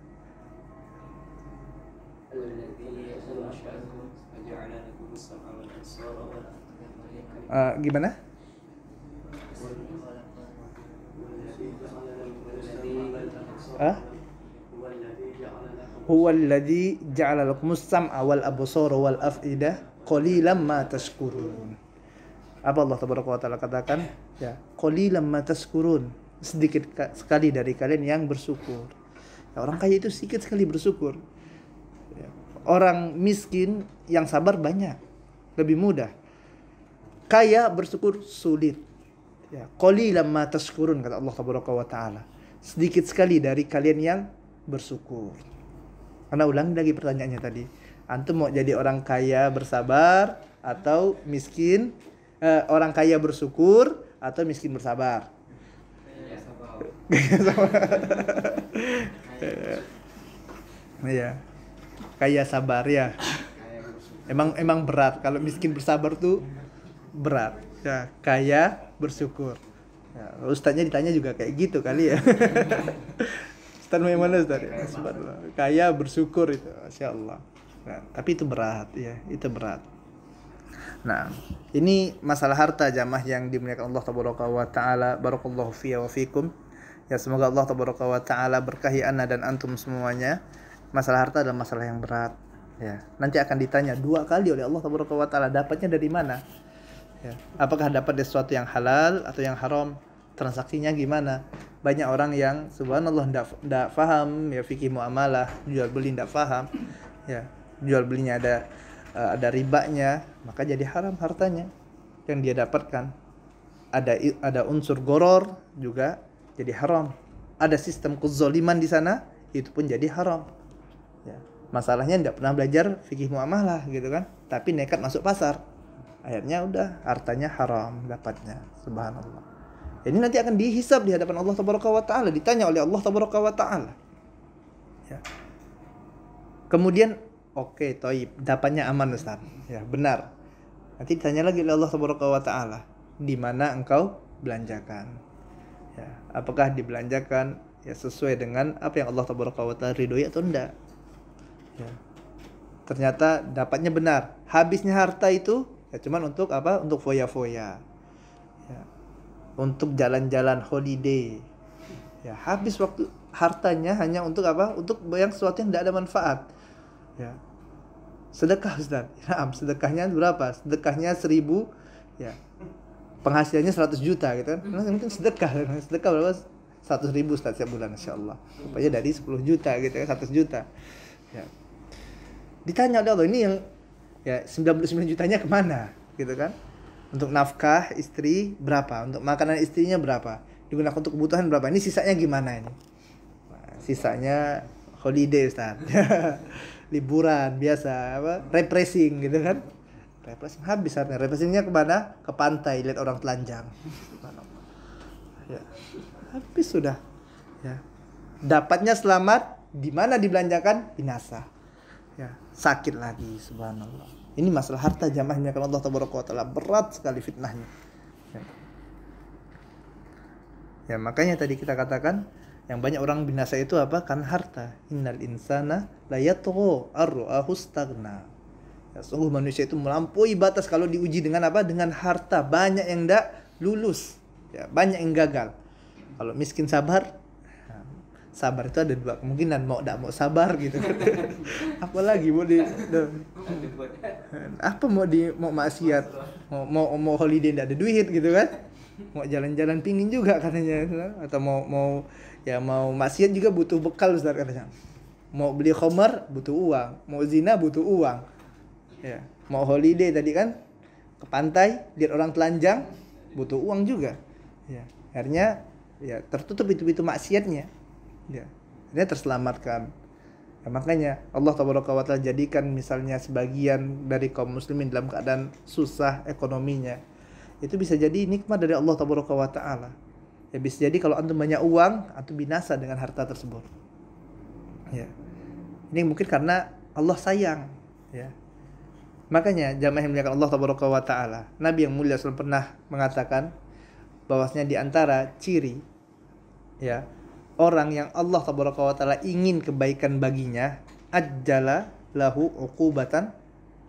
A: Gimana? Huwallazi ja'ala lakumus sam'a wal absara wal af'idah qalilan ma tashkurun. Apa Allah Tabaraka wa Ta'ala katakan? Ya, qalilan ma tashkurun. Sedikit sekali dari kalian yang bersyukur. Ya, orang kaya itu sedikit sekali bersyukur. Ya, orang miskin yang sabar banyak, lebih mudah. Kaya bersyukur sulit. Ya, qalilan ma tashkurun kata Allah Tabaraka wa Ta'ala. Sedikit sekali dari kalian yang bersyukur. Karena ulang lagi pertanyaannya tadi. Antum mau jadi orang kaya bersabar atau miskin? Orang kaya bersyukur atau miskin bersabar? Iya. Kaya sabar ya. Emang berat. Kalau miskin bersabar tuh berat. Ya, kaya bersyukur. Ya, ustadznya ditanya juga kayak gitu kali ya. Ustaz yang mana Ustaz? Kaya bersyukur itu, Masya Allah. Nah, tapi itu berat ya, itu berat. Nah, ini masalah harta jamaah yang dimuliakan Allah Tabaraka wa Ta'ala. Barakallahu fiyya wa fikum. Ya, semoga Allah Tabaraka wa Ta'ala berkahi ana dan antum semuanya. Masalah harta adalah masalah yang berat. Ya, nanti akan ditanya 2 kali oleh Allah Tabaraka wa Ta'ala, dapatnya dari mana? Ya, apakah dapat dari sesuatu yang halal atau yang haram? Transaksinya gimana? Banyak orang yang subhanallah enggak paham ya fikih muamalah, jual beli enggak paham. Ya, jual belinya ada ribanya, maka jadi haram hartanya yang dia dapatkan. Ada unsur goror juga jadi haram. Ada sistem kezaliman di sana, itu pun jadi haram. Ya, masalahnya enggak pernah belajar fikih muamalah gitu kan, tapi nekat masuk pasar. Akhirnya udah hartanya haram dapatnya. Subhanallah. Ini nanti akan dihisab di hadapan Allah Tabaraka wa Ta'ala, ditanya oleh Allah Tabaraka wa Ta'ala. Ya. Kemudian oke, toib, dapatnya aman Ustaz. Ya, benar. Nanti ditanya lagi oleh Allah Tabaraka wa Ta'ala, di mana engkau belanjakan? Ya, apakah dibelanjakan ya sesuai dengan apa yang Allah Tabaraka wa Ta'ala ridhoi atau enggak? Ya. Ternyata dapatnya benar. Habisnya harta itu ya cuman untuk apa? Untuk foya-foya. Ya. Untuk jalan-jalan holiday. Ya, habis waktu hartanya hanya untuk apa? Untuk yang sesuatu yang tidak ada manfaat. Ya. Sedekah Ustaz. Ya, sedekahnya berapa? Sedekahnya 1.000 ya. Penghasilannya 100 juta gitu kan. Nah, mungkin sedekah. Sedekah berapa? 100.000 Ustaz setiap bulan insyaallah. Rupanya dari 10 juta gitu kan, 100 juta. Ya. Ditanya oleh Allah, ini yang ya 99 jutanya kemana gitu kan? Untuk nafkah istri berapa? Untuk makanan istrinya berapa? Digunakan untuk kebutuhan berapa? Ini sisanya gimana ini? Nah, sisanya holiday Ustaz. Liburan biasa apa? Refreshing gitu kan? Refreshing habis harusnya. Refreshingnya kemana? Ke pantai lihat orang telanjang. Ya. Habis sudah. Ya. Dapatnya selamat, di mana dibelanjakan? Binasa. Ya, sakit lagi subhanallah. Ini masalah harta jamaahnya kalau Allah Tabaraka wa Ta'ala berat sekali fitnahnya. Ya, makanya tadi kita katakan yang banyak orang binasa itu apa? Karena harta. Innal insana la yatgha ar-ra'ahu istaghna. Ya, sungguh manusia itu melampaui batas kalau diuji dengan apa? Dengan harta. Banyak yang enggak lulus. Ya, banyak yang gagal. Kalau miskin sabar, sabar itu ada 2 kemungkinan, mau enggak mau sabar gitu. Apalagi boleh Apa mau maksiat, mau holiday ndak ada duit gitu kan, mau jalan-jalan pingin juga katanya, atau mau maksiat juga butuh bekal Ustaz katanya, mau beli khamar butuh uang, mau zina butuh uang, ya mau holiday tadi kan ke pantai lihat orang telanjang butuh uang juga, ya akhirnya ya tertutup itu maksiatnya, ya dia terselamatkan. Ya, makanya Allah Tabaraka wa Ta'ala jadikan misalnya sebagian dari kaum muslimin dalam keadaan susah ekonominya, itu bisa jadi nikmat dari Allah Tabaraka wa Ta'ala. Ya bisa jadi kalau antum banyak uang, antum binasa dengan harta tersebut. Ya. Ini mungkin karena Allah sayang, ya. Makanya jamaah yang dimuliakan Allah Tabaraka wa Ta'ala, Nabi yang mulia SAW pernah mengatakan bahwasanya di antara ciri, ya, orang yang Allah Tabaraka wa Ta'ala ingin kebaikan baginya, ajjala lahu uqubatan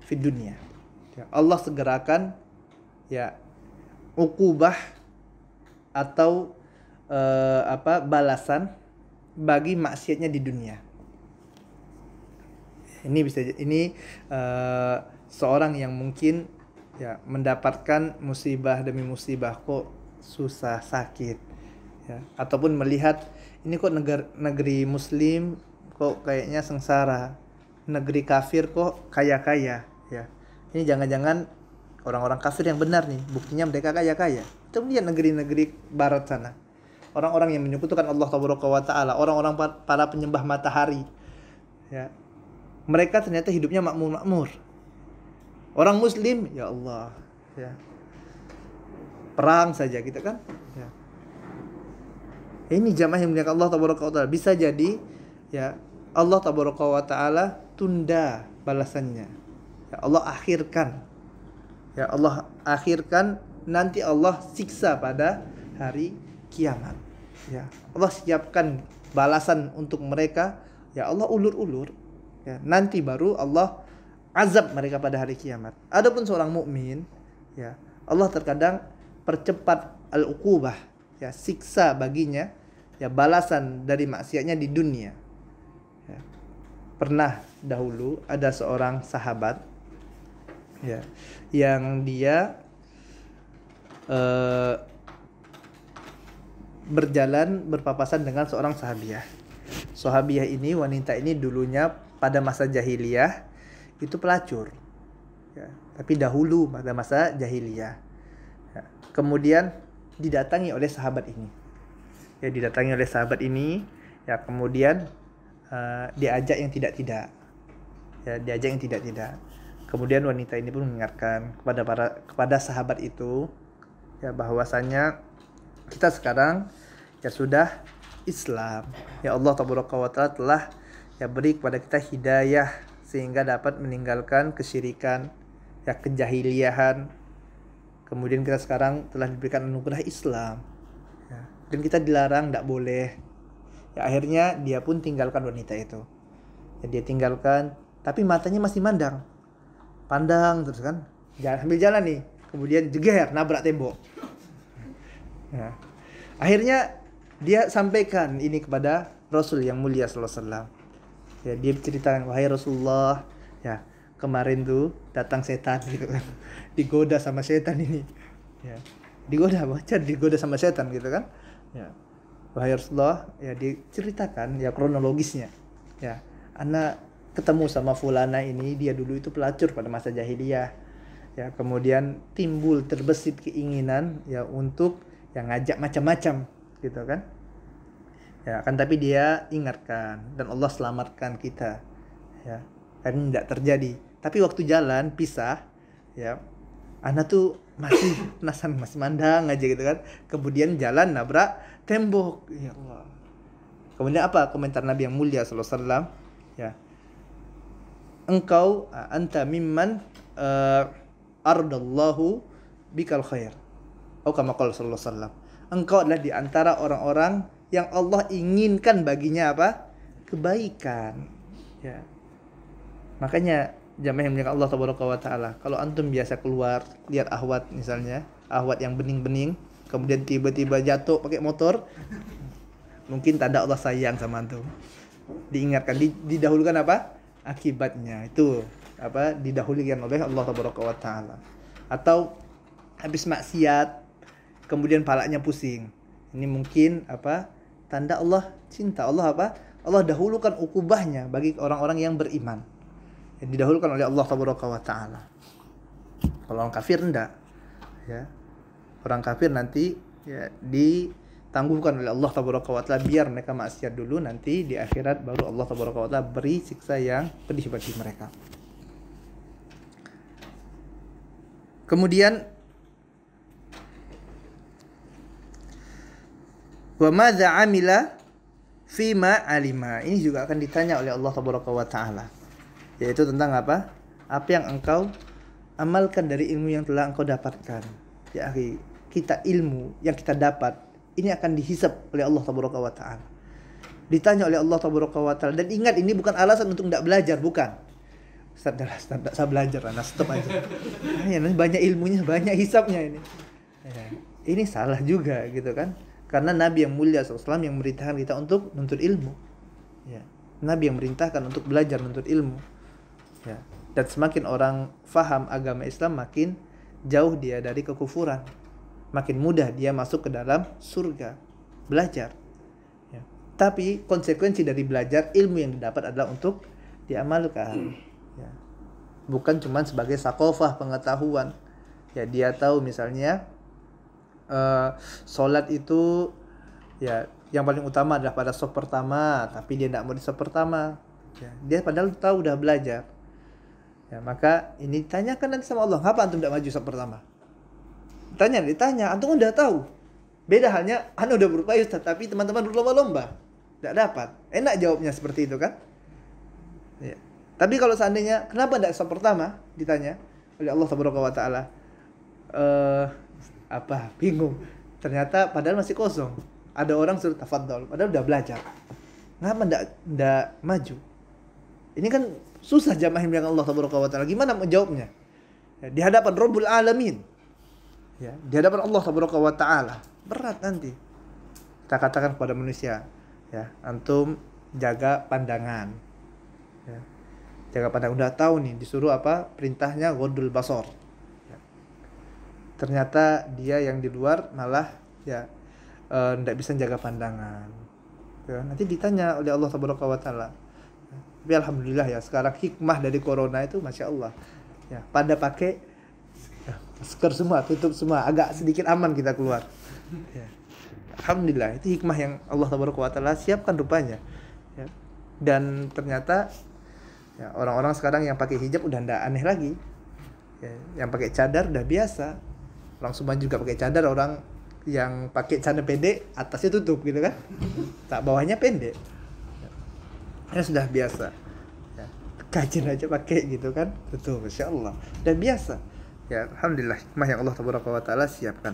A: fid dunya. Ya, Allah segerakan ya uqubah atau balasan bagi maksiatnya di dunia. Ini seorang yang mungkin ya mendapatkan musibah demi musibah, kok susah, sakit, ya, ataupun melihat ini kok negeri muslim kok kayaknya sengsara, negeri kafir kok kaya-kaya, ya. Ini jangan-jangan orang-orang kafir yang benar nih, buktinya mereka kaya-kaya. Kita lihat negeri-negeri barat sana, orang-orang yang menyekutukan Allah Tabaraka wa Ta'ala, orang-orang para penyembah matahari, ya, mereka ternyata hidupnya makmur-makmur. Orang muslim, ya Allah, ya, perang saja gitu kan, ya. Ini jamaah yang dimuliakan Allah Tabaraka wa Ta'ala, bisa jadi ya Allah Tabaraka wa Ta'ala tunda balasannya, ya Allah akhirkan, nanti Allah siksa pada hari kiamat, ya Allah siapkan balasan untuk mereka, ya Allah ulur-ulur, ya nanti baru Allah azab mereka pada hari kiamat. Adapun seorang mukmin, ya Allah terkadang percepat al-uqubah, ya siksa baginya, ya balasan dari maksiatnya di dunia. Ya. Pernah dahulu ada seorang sahabat, ya, yang dia berjalan berpapasan dengan seorang sahabiah. Sahabiah ini, wanita ini dulunya pada masa jahiliyah itu pelacur, ya, tapi dahulu pada masa jahiliyah, ya. Kemudian didatangi oleh sahabat ini, ya kemudian diajak yang tidak-tidak, kemudian wanita ini pun mengingatkan kepada sahabat itu, ya bahwasanya kita sekarang ya sudah Islam, ya Allah Tabaraka wa Ta'ala telah ya beri kepada kita hidayah sehingga dapat meninggalkan kesyirikan, ya kejahiliahan. Kemudian kita sekarang telah diberikan anugerah Islam, ya, dan kita dilarang, tidak boleh. Ya akhirnya dia pun tinggalkan wanita itu. Ya, dia tinggalkan, tapi matanya masih pandang terus kan, sambil jalan nih, kemudian jeger nabrak tembok. Ya. Akhirnya dia sampaikan ini kepada Rasul yang mulia sallallahu alaihi wasallam. Ya, dia ceritakan, wahai Rasulullah, ya kemarin tuh datang setan gitu kan, digoda sama setan ini, ya digoda sama setan gitu kan, ya wahai Rasulullah, ya diceritakan ya kronologisnya, ya anak ketemu sama fulana ini, dia dulu itu pelacur pada masa jahiliyah, ya kemudian timbul terbesit keinginan ya untuk yang ngajak macam-macam gitu kan. Ya kan, tapi dia ingatkan dan Allah selamatkan kita, ya kan tidak terjadi. Tapi waktu jalan pisah, ya anak tuh masih penasaran, masih mandang aja gitu kan. Kemudian jalan nabrak tembok, ya Allah. Kemudian apa komentar Nabi yang mulia sallallahu alaihi wasallam, ya engkau anta mimman ardallahu bikal khair, atau kama qala sallallahu alaihi wasallam, engkau adalah di antara orang-orang yang Allah inginkan baginya apa? Kebaikan, ya. Makanya jamaah yang dimuliakan Allah Tabaraka wa Ta'ala, kalau antum biasa keluar lihat ahwat misalnya, ahwat yang bening-bening, kemudian tiba-tiba jatuh pakai motor, mungkin tanda Allah sayang sama antum. Diingatkan, didahulukan apa? akibatnya. Itu apa didahulukan oleh Allah Tabaraka wa taala. Atau habis maksiat kemudian palanya pusing. Ini mungkin apa? Tanda Allah cinta. Allah apa? Allah dahulukan ukubahnya bagi orang-orang yang beriman. Yang didahulukan oleh Allah Tabaraka wa taala. Kalau orang kafir enggak. Ya. Orang kafir nanti ya ditangguhkan oleh Allah Tabaraka wa taala, biar mereka maksiat dulu, nanti di akhirat baru Allah Tabaraka wa taala beri siksa yang pedih bagi mereka. Kemudian wa madza amila fima alima. Ini juga akan ditanya oleh Allah Tabaraka wa taala, yaitu tentang apa? Apa yang engkau amalkan dari ilmu yang telah engkau dapatkan. Ya akhi, kita ilmu yang kita dapat ini akan dihisab oleh Allah Tabaraka wa taala. Ditanya oleh Allah Tabaraka wa taala. Dan ingat, ini bukan alasan untuk tidak belajar, bukan. Ustaz, tidak saya belajar, nah stop aja. Ya, banyak ilmunya, banyak hisabnya ini. Ya, ini salah juga gitu kan. Karena Nabi yang mulia SAW yang memerintahkan kita untuk menuntut ilmu. Ya. Nabi yang merintahkan untuk belajar menuntut ilmu. Ya. Dan semakin orang faham agama Islam, makin jauh dia dari kekufuran. Makin mudah dia masuk ke dalam surga. Belajar. Ya. Tapi konsekuensi dari belajar, ilmu yang didapat adalah untuk diamalkan. Ya. Bukan cuma sebagai sakofah pengetahuan. Ya, dia tahu misalnya sholat itu ya yang paling utama adalah pada saf pertama, tapi dia tidak mau di saf pertama. Ya, dia padahal tahu udah belajar. Ya, maka ini tanyakan nanti sama Allah, ngapa antum tidak maju saf pertama? Ditanya, antum udah tahu. Beda halnya, anu udah berupaya Ustaz, tapi teman-teman berlomba-lomba, tidak dapat. Enak jawabnya seperti itu kan? Ya. Tapi kalau seandainya, kenapa tidak saf pertama? Ditanya oleh Allah Subhanahu wa taala. Bingung. Ternyata padahal masih kosong. Ada orang suruh tafadhol, padahal udah belajar. Kenapa ndak maju? Ini kan susah jamaah yang Allah Subhanahu wa taala. Gimana menjawabnya? Ya, di hadapan Rabbul Alamin. Ya, di hadapan Allah Subhanahu wa taala. Berat nanti. Kita katakan kepada manusia, ya, antum jaga pandangan. Ya. Jaga pandangan, udah tahu nih disuruh apa? Perintahnya ghaddul basar. Ternyata dia yang di luar malah ya tidak bisa jaga pandangan. Ya, nanti ditanya oleh Allah Subhanahu wa taala. Tapi alhamdulillah ya, sekarang hikmah dari corona itu masya Allah. Ya, pada pakai masker semua, tutup semua, agak sedikit aman kita keluar. Ya. Alhamdulillah, itu hikmah yang Allah Subhanahu wa taala siapkan rupanya. Ya. Dan ternyata ya, orang-orang sekarang yang pakai hijab udah tidak aneh lagi. Ya, yang pakai cadar udah biasa. Orang Sumba juga pakai cadar, orang yang pakai cadar pendek atasnya tutup gitu kan, tak bawahnya pendek. Ya sudah biasa. Ya, kajian aja pakai gitu kan, tutup, masya Allah, dan biasa. Ya alhamdulillah, hikmah yang Allah Tabaraka wa taala siapkan.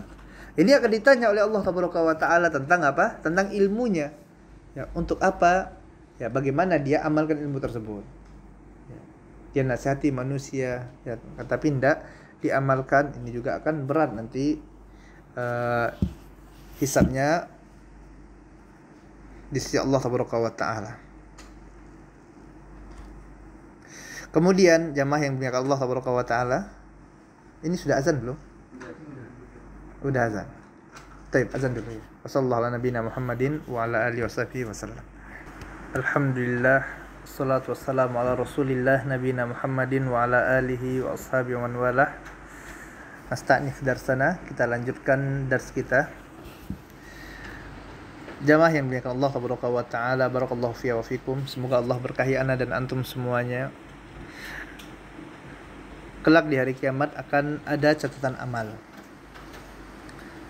A: Ini akan ditanya oleh Allah Tabaraka wa taala tentang apa? Tentang ilmunya. Ya, untuk apa? Ya, bagaimana dia amalkan ilmu tersebut. Ya, dia nasihati manusia, ya, tapi tidak diamalkan, ini juga akan berat nanti hisabnya di sisi Allah Subhanahu wa taala. Kemudian jamaah yang dimuliakan Allah Subhanahu wa taala, ini sudah azan belum? Udah azan. Baik, azan dulu ya. Wassallallahu ala nabiyina Muhammadin wa ala alihi washabihi wasallam. Alhamdulillah, wassalatu wassalamu ala rasulillah nabiyina Muhammadin wa ala alihi wa ashabihi wa man walah. Nasta'nif darsana, kita lanjutkan dars kita. Jamaah yang dimuliakan Allah Subhanahu wa taala, barakallahu fiya wa fikum. Semoga Allah berkahi ana dan antum semuanya. Kelak di hari kiamat akan ada catatan amal.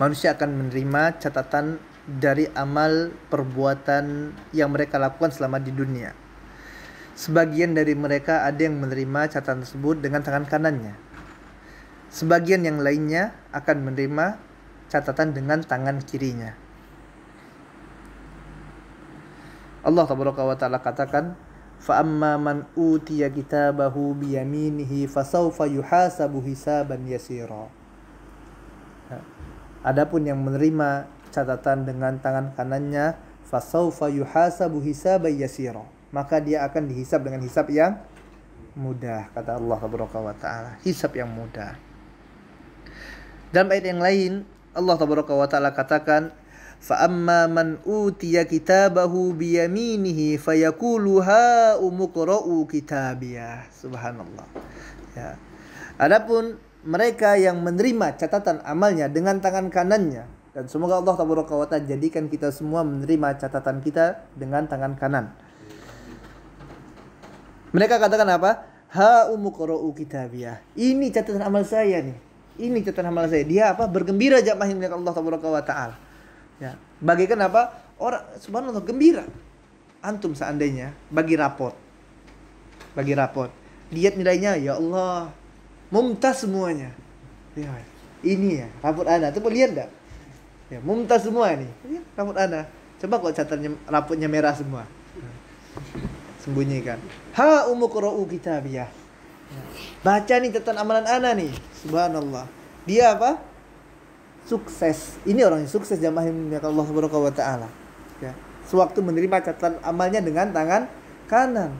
A: Manusia akan menerima catatan dari amal perbuatan yang mereka lakukan selama di dunia. Sebagian dari mereka ada yang menerima catatan tersebut dengan tangan kanannya. Sebagian yang lainnya akan menerima catatan dengan tangan kirinya. Allah Tabaraka wa taala katakan, fa amma man utiya kitabahu bi yaminihi fasawfa yuhasabu hisaban yasira. Adapun yang menerima catatan dengan tangan kanannya, fasawfa yuhasabu hisaban yasira. maka dia akan dihisab dengan hisab yang mudah, kata Allah Subhanahu wa taala. Hisab yang mudah. Dalam ayat yang lain Allah Subhanahu wa taala katakan, fa amma man utiya kitabahu biyaminihi fayaqulu ha umqra'u kitabiyah. Subhanallah. Ya. Adapun mereka yang menerima catatan amalnya dengan tangan kanannya, dan semoga Allah Subhanahu wa taala jadikan kita semua menerima catatan kita dengan tangan kanan. Mereka katakan apa? Ha umqra'u kitabiyah. Ini catatan amal saya nih. Ini catatan amal saya. Dia apa? Bergembira jamaah milik Allah Subhanahu wa taala. Ya. Bagikan apa? Orang subhanallah gembira. Antum seandainya bagi rapot. Lihat nilainya, ya Allah, mumtaz semuanya. Ya, ini ya, rapot ana. Coba lihat enggak? Ya, mumtaz semua nih. Lihat rapot ana. Coba kok catatannya rapotnya merah semua. Sembunyikan. Ha umqra'u kitabiyah. Baca nih catatan amalan ana nih. Subhanallah. Dia apa? Sukses. Ini orang yang sukses jamaah yang Allah Subhanahu wa taala. Ya. Sewaktu menerima catatan amalnya dengan tangan kanan.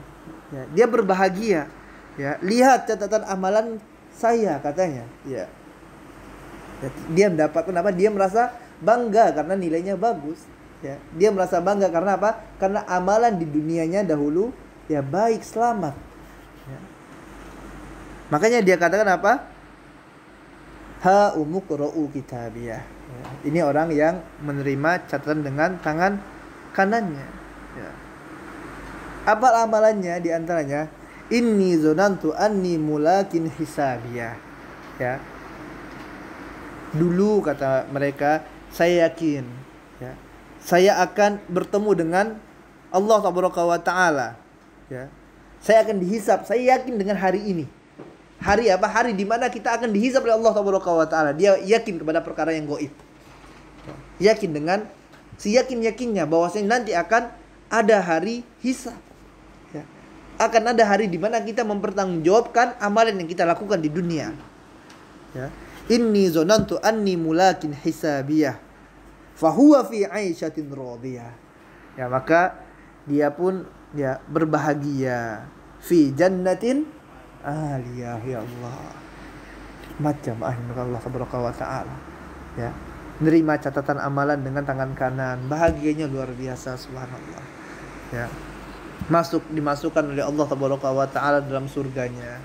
A: Ya. Dia berbahagia. Ya. Lihat catatan amalan saya, katanya. Ya. Ya. Dia mendapatkan apa? Dia merasa bangga karena nilainya bagus. Ya. Dia merasa bangga karena apa? Karena amalan di dunianya dahulu ya baik, selamat. Ya. Makanya dia katakan apa? Ha umqra'u kitabiyah. Ya. Ini orang yang menerima catatan dengan tangan kanannya. Ya. Apa amalannya? Di antaranya, inni zonantu anni mulakin hisabiyah. Ya. Dulu kata mereka, saya yakin, ya, saya akan bertemu dengan Allah Subhanahu wa taala. Ya. Saya akan dihisab. Saya yakin dengan hari ini. Hari apa? Hari di mana kita akan dihisab oleh Allah Subhanahu wa taala. Dia yakin kepada perkara yang gaib. Yakin dengan seyakin-yakinnya bahwasanya nanti akan ada hari hisab. Ya. Akan ada hari di mana kita mempertanggungjawabkan amalan yang kita lakukan di dunia. Ya. Inni zonantu anni mulakin hisabiyah. Fahuwa fi 'aisyatin radiyah. Ya, maka dia pun ya berbahagia fi jannatin aliyah, ya Allah. Macam Allah Subhanahu wa taala. Ya. Nerima catatan amalan dengan tangan kanan, bahagianya luar biasa, subhanallah. Ya. Dimasukkan oleh Allah Subhanahu wa taala dalam surganya.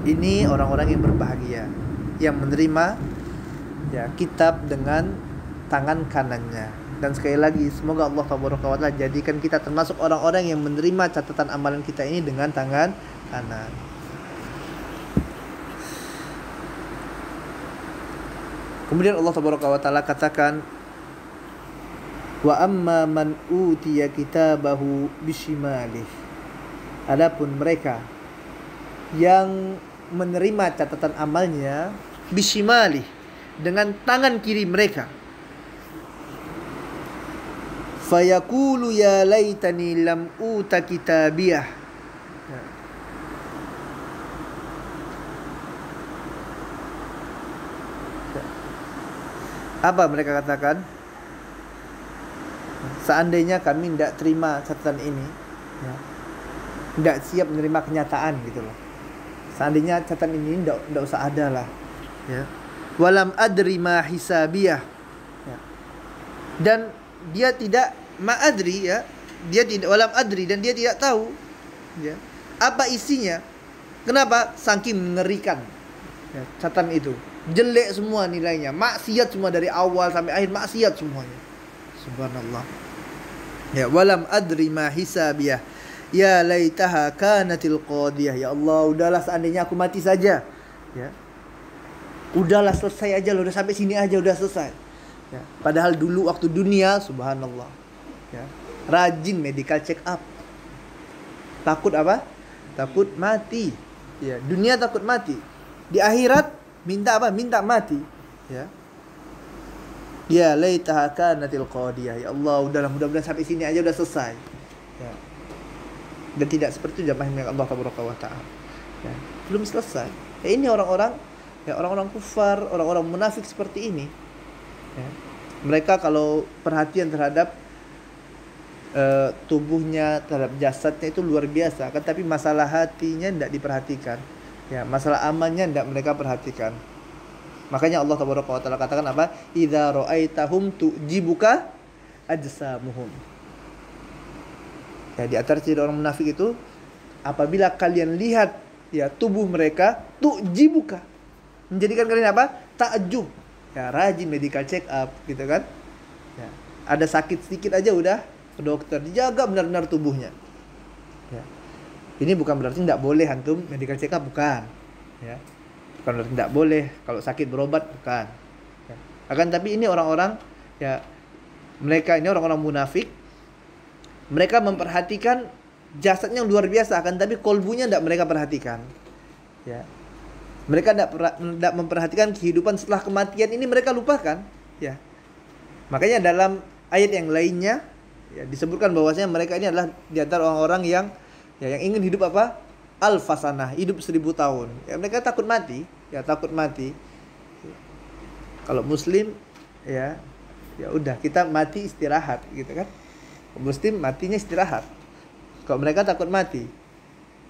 A: Ini orang-orang yang berbahagia, yang menerima ya kitab dengan tangan kanannya. Dan sekali lagi, semoga Allah Subhanahu wa taala jadikan kita termasuk orang-orang yang menerima catatan amalan kita ini dengan tangan kanan. Kemudian Allah Subhanahu wa taala katakan, wa amma man utiya kitabahu bishimalih. Adapun mereka yang menerima catatan amalnya bishimalih, dengan tangan kiri mereka, fayaqulu ya laitani lam uta kitabiyah. Apa mereka katakan? Seandainya kami tidak terima catatan ini, ya, tidak siap menerima kenyataan gitu loh. Seandainya catatan ini tidak usah ada lah, ya. Walam adri ma hisabiyah, ya. Dan dia tidak ma'adri, ya, dia tidak walam adri, dan dia tidak tahu, ya, apa isinya. Kenapa? Saking mengerikan, ya, catatan itu jelek semua nilainya, maksiat semua dari awal sampai akhir, maksiat semuanya. Subhanallah. Ya, walam adri ma hisabiyah. Ya laitaha kanatil qadiyah. Ya Allah, udahlah seandainya aku mati saja. Ya. Udahlah selesai aja loh, udah sampai sini aja udah selesai. Ya. Padahal dulu waktu dunia, subhanallah, ya, rajin medical check up. Takut apa? Takut mati. Ya, dunia takut mati. Di akhirat minta apa? Minta mati. Ya. Ya laitaha kanatil qadiyah. Ya Allah, udahlah, mudah-mudahan sampai sini aja udah selesai. Ya. Dan tidak seperti itu jamaah yang Allah Subhanahu wa taala. Ya. Belum selesai. Ya, ini orang-orang, ya, orang-orang kufar, orang-orang munafik seperti ini. Ya. Mereka kalau perhatian terhadap tubuhnya, terhadap jasadnya itu luar biasa, kan tapi masalah hatinya tidak diperhatikan. Ya, masalah amannya tidak mereka perhatikan. Makanya Allah Taala katakan apa? Idza ra'aitahum tu'jibuka ajsamuhum. Ya, di antara ciri orang munafik itu, apabila kalian lihat ya tubuh mereka, tu'jibuka, menjadikan kalian apa? Takjub. Ya, rajin medical check up gitu kan. Ya, ada sakit sedikit aja udah ke dokter, dijaga benar-benar tubuhnya. Ya. Ini bukan berarti tidak boleh antum medical check up, bukan. Ya. Bukan berarti tidak boleh kalau sakit berobat, bukan. Ya. Akan tapi ini orang-orang ya, mereka ini orang-orang munafik. Mereka memperhatikan jasadnya yang luar biasa, akan tapi kolbunya tidak mereka perhatikan. Ya. Mereka tidak memperhatikan kehidupan setelah kematian, ini mereka lupakan. Ya. Makanya dalam ayat yang lainnya ya, disebutkan bahwasanya mereka ini adalah di antara orang-orang yang ya, yang ingin hidup apa? Al-fasanah, hidup 1000 tahun. Ya, mereka takut mati, ya takut mati. Kalau muslim ya, ya udah kita mati istirahat gitu kan. Muslim matinya istirahat. Kalau mereka takut mati.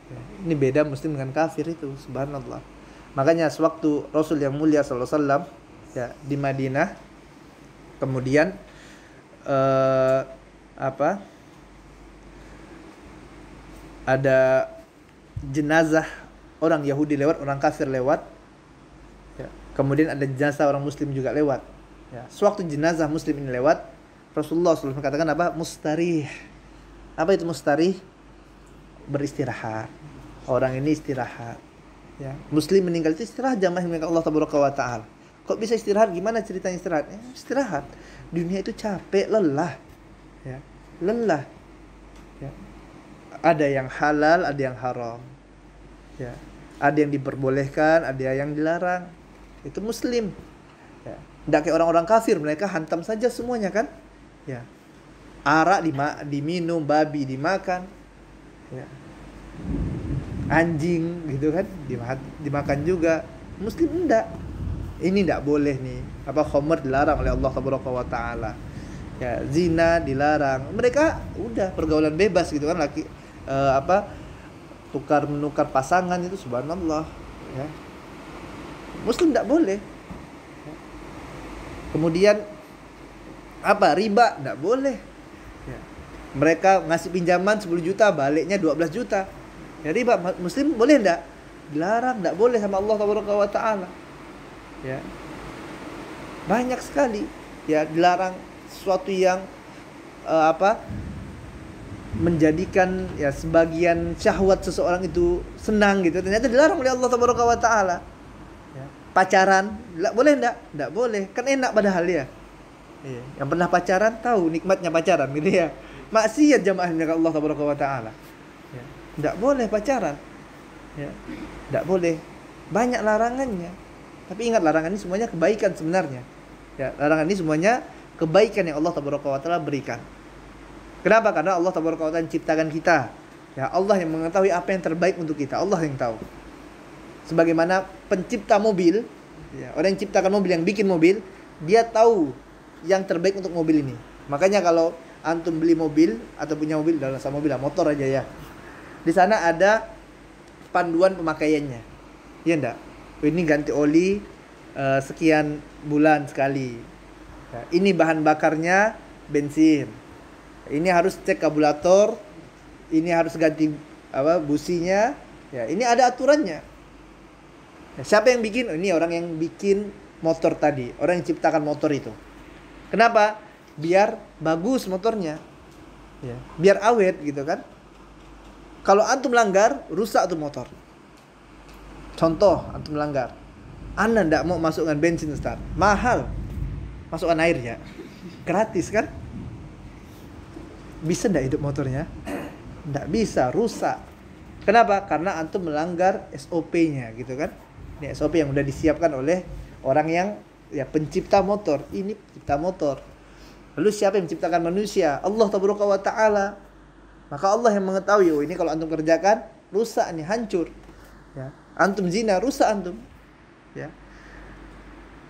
A: Ya, ini beda muslim dengan kafir itu, subhanallah. Makanya sewaktu Rasul yang mulia sallallahu alaihi wasallam ya di Madinah, kemudian ada jenazah orang Yahudi lewat, orang kafir lewat. Ya, kemudian ada jenazah orang muslim juga lewat. Ya, sewaktu jenazah muslim ini lewat, Rasulullah SAW katakan apa? Mustarih. Apa itu mustarih? Beristirahat. Orang ini istirahat. Ya, muslim meninggal itu istirahat, jamaah milik Allah Taala. Kok bisa istirahat? Gimana ceritanya istirahat? Istirahat. Dunia itu capek, lelah. Ya, lelah. Ya. Ada yang halal, ada yang haram. Ya. Ada yang diperbolehkan, ada yang dilarang. Itu muslim. Ya. Tidak kayak orang-orang kafir, mereka hantam saja semuanya kan? Ya. Arak diminum, babi dimakan. Ya. Anjing gitu kan dimakan juga. Muslim enggak. Ini enggak boleh nih. Apa khamr dilarang oleh Allah Taala. Ya, zina dilarang. Mereka udah pergaulan bebas gitu kan, laki tukar menukar pasangan itu subhanallah ya. Muslim enggak boleh. Kemudian apa? Riba enggak boleh. Ya. Mereka ngasih pinjaman 10 juta, baliknya 12 juta. Ya, riba. Muslim boleh enggak? Dilarang, enggak boleh sama Allah Taala. Ya. Banyak sekali ya dilarang sesuatu yang menjadikan ya sebagian syahwat seseorang itu senang gitu, ternyata dilarang oleh Allah Taala. Ya. Pacaran, boleh enggak? Enggak boleh. Kan enak padahal ya. Iya. Yang pernah pacaran tahu nikmatnya pacaran gitu ya. Maksiat jamaahnya Allah Taala. Ya. Enggak boleh pacaran. Ya. Enggak boleh. Banyak larangannya. Tapi ingat, larangan ini semuanya kebaikan sebenarnya. Ya, larangan ini semuanya kebaikan yang Allah Taala berikan. Kenapa? Karena Allah Taala menciptakan kita. Ya, Allah yang mengetahui apa yang terbaik untuk kita. Allah yang tahu. Sebagaimana pencipta mobil, ya, orang yang ciptakan mobil, yang bikin mobil, dia tahu yang terbaik untuk mobil ini. Makanya kalau antum beli mobil atau punya mobil, dalam mobil, motor aja ya. Di sana ada panduan pemakaiannya. Iya enggak? Ini ganti oli sekian bulan sekali. Ya, ini bahan bakarnya bensin. Ini harus cek karburator. Ini harus ganti businya. Ya, ini ada aturannya. Ya, siapa yang bikin? Ini orang yang bikin motor tadi, orang yang ciptakan motor itu. Kenapa? Biar bagus motornya. Ya, biar awet gitu kan. Kalau antum langgar, rusak tuh motor. Contoh, antum melanggar, Anda tidak mau masukkan bensin start, mahal. Masukkan air ya, gratis kan? Bisa tidak hidup motornya? Tidak bisa, rusak. Kenapa? Karena antum melanggar SOP-nya gitu kan? Ini SOP yang sudah disiapkan oleh orang yang ya pencipta motor. Ini pencipta motor. Lalu siapa yang menciptakan manusia? Allah Taala. Maka Allah yang mengetahui, oh ini kalau antum kerjakan rusak nih, hancur. Ya. Antum zina, rusak antum. Ya.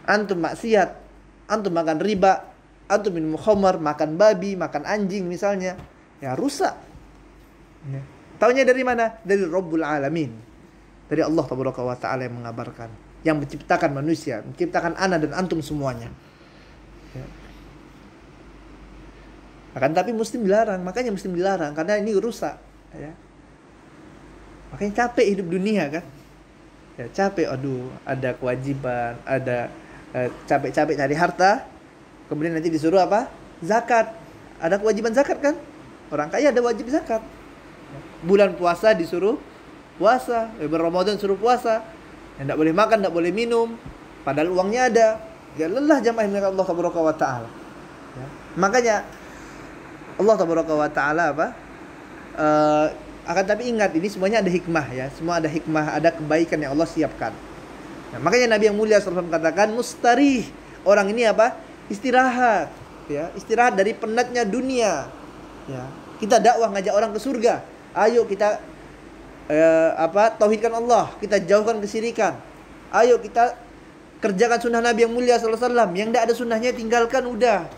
A: Antum maksiat, antum makan riba, antum minum khamar, makan babi, makan anjing misalnya. ya rusak. Ya. Taunya dari mana? Dari Rabbul Alamin. Dari Allah Tabaraka wa Ta'ala yang mengabarkan, yang menciptakan manusia, menciptakan ana dan antum semuanya. Ya. Akan tapi muslim dilarang, makanya muslim dilarang karena ini rusak, ya. Makanya capek hidup dunia kan? Ya capek, aduh, ada kewajiban, ada capek-capek cari harta, kemudian nanti disuruh apa? Zakat. Ada kewajiban zakat kan? Orang kaya ada wajib zakat. Bulan puasa disuruh puasa, bulan Ramadan suruh puasa. Tidak boleh makan, tidak boleh minum, padahal uangnya ada. Ya lelah jamaah yang Allah Tabaraka wa Ta'ala. Ya. Makanya Allah Tabaraka wa Ta'ala apa? Akan tapi ingat, ini semuanya ada hikmah ya. Semua ada hikmah, ada kebaikan yang Allah siapkan. Nah, makanya Nabi yang mulia SAW katakan mustarih. Orang ini apa? Istirahat, ya. Istirahat dari penatnya dunia. Ya. Kita dakwah ngajak orang ke surga. Ayo kita tauhidkan Allah, kita jauhkan kesyirikan. Ayo kita kerjakan sunnah Nabi yang mulia SAW. Yang tidak ada sunnahnya tinggalkan udah.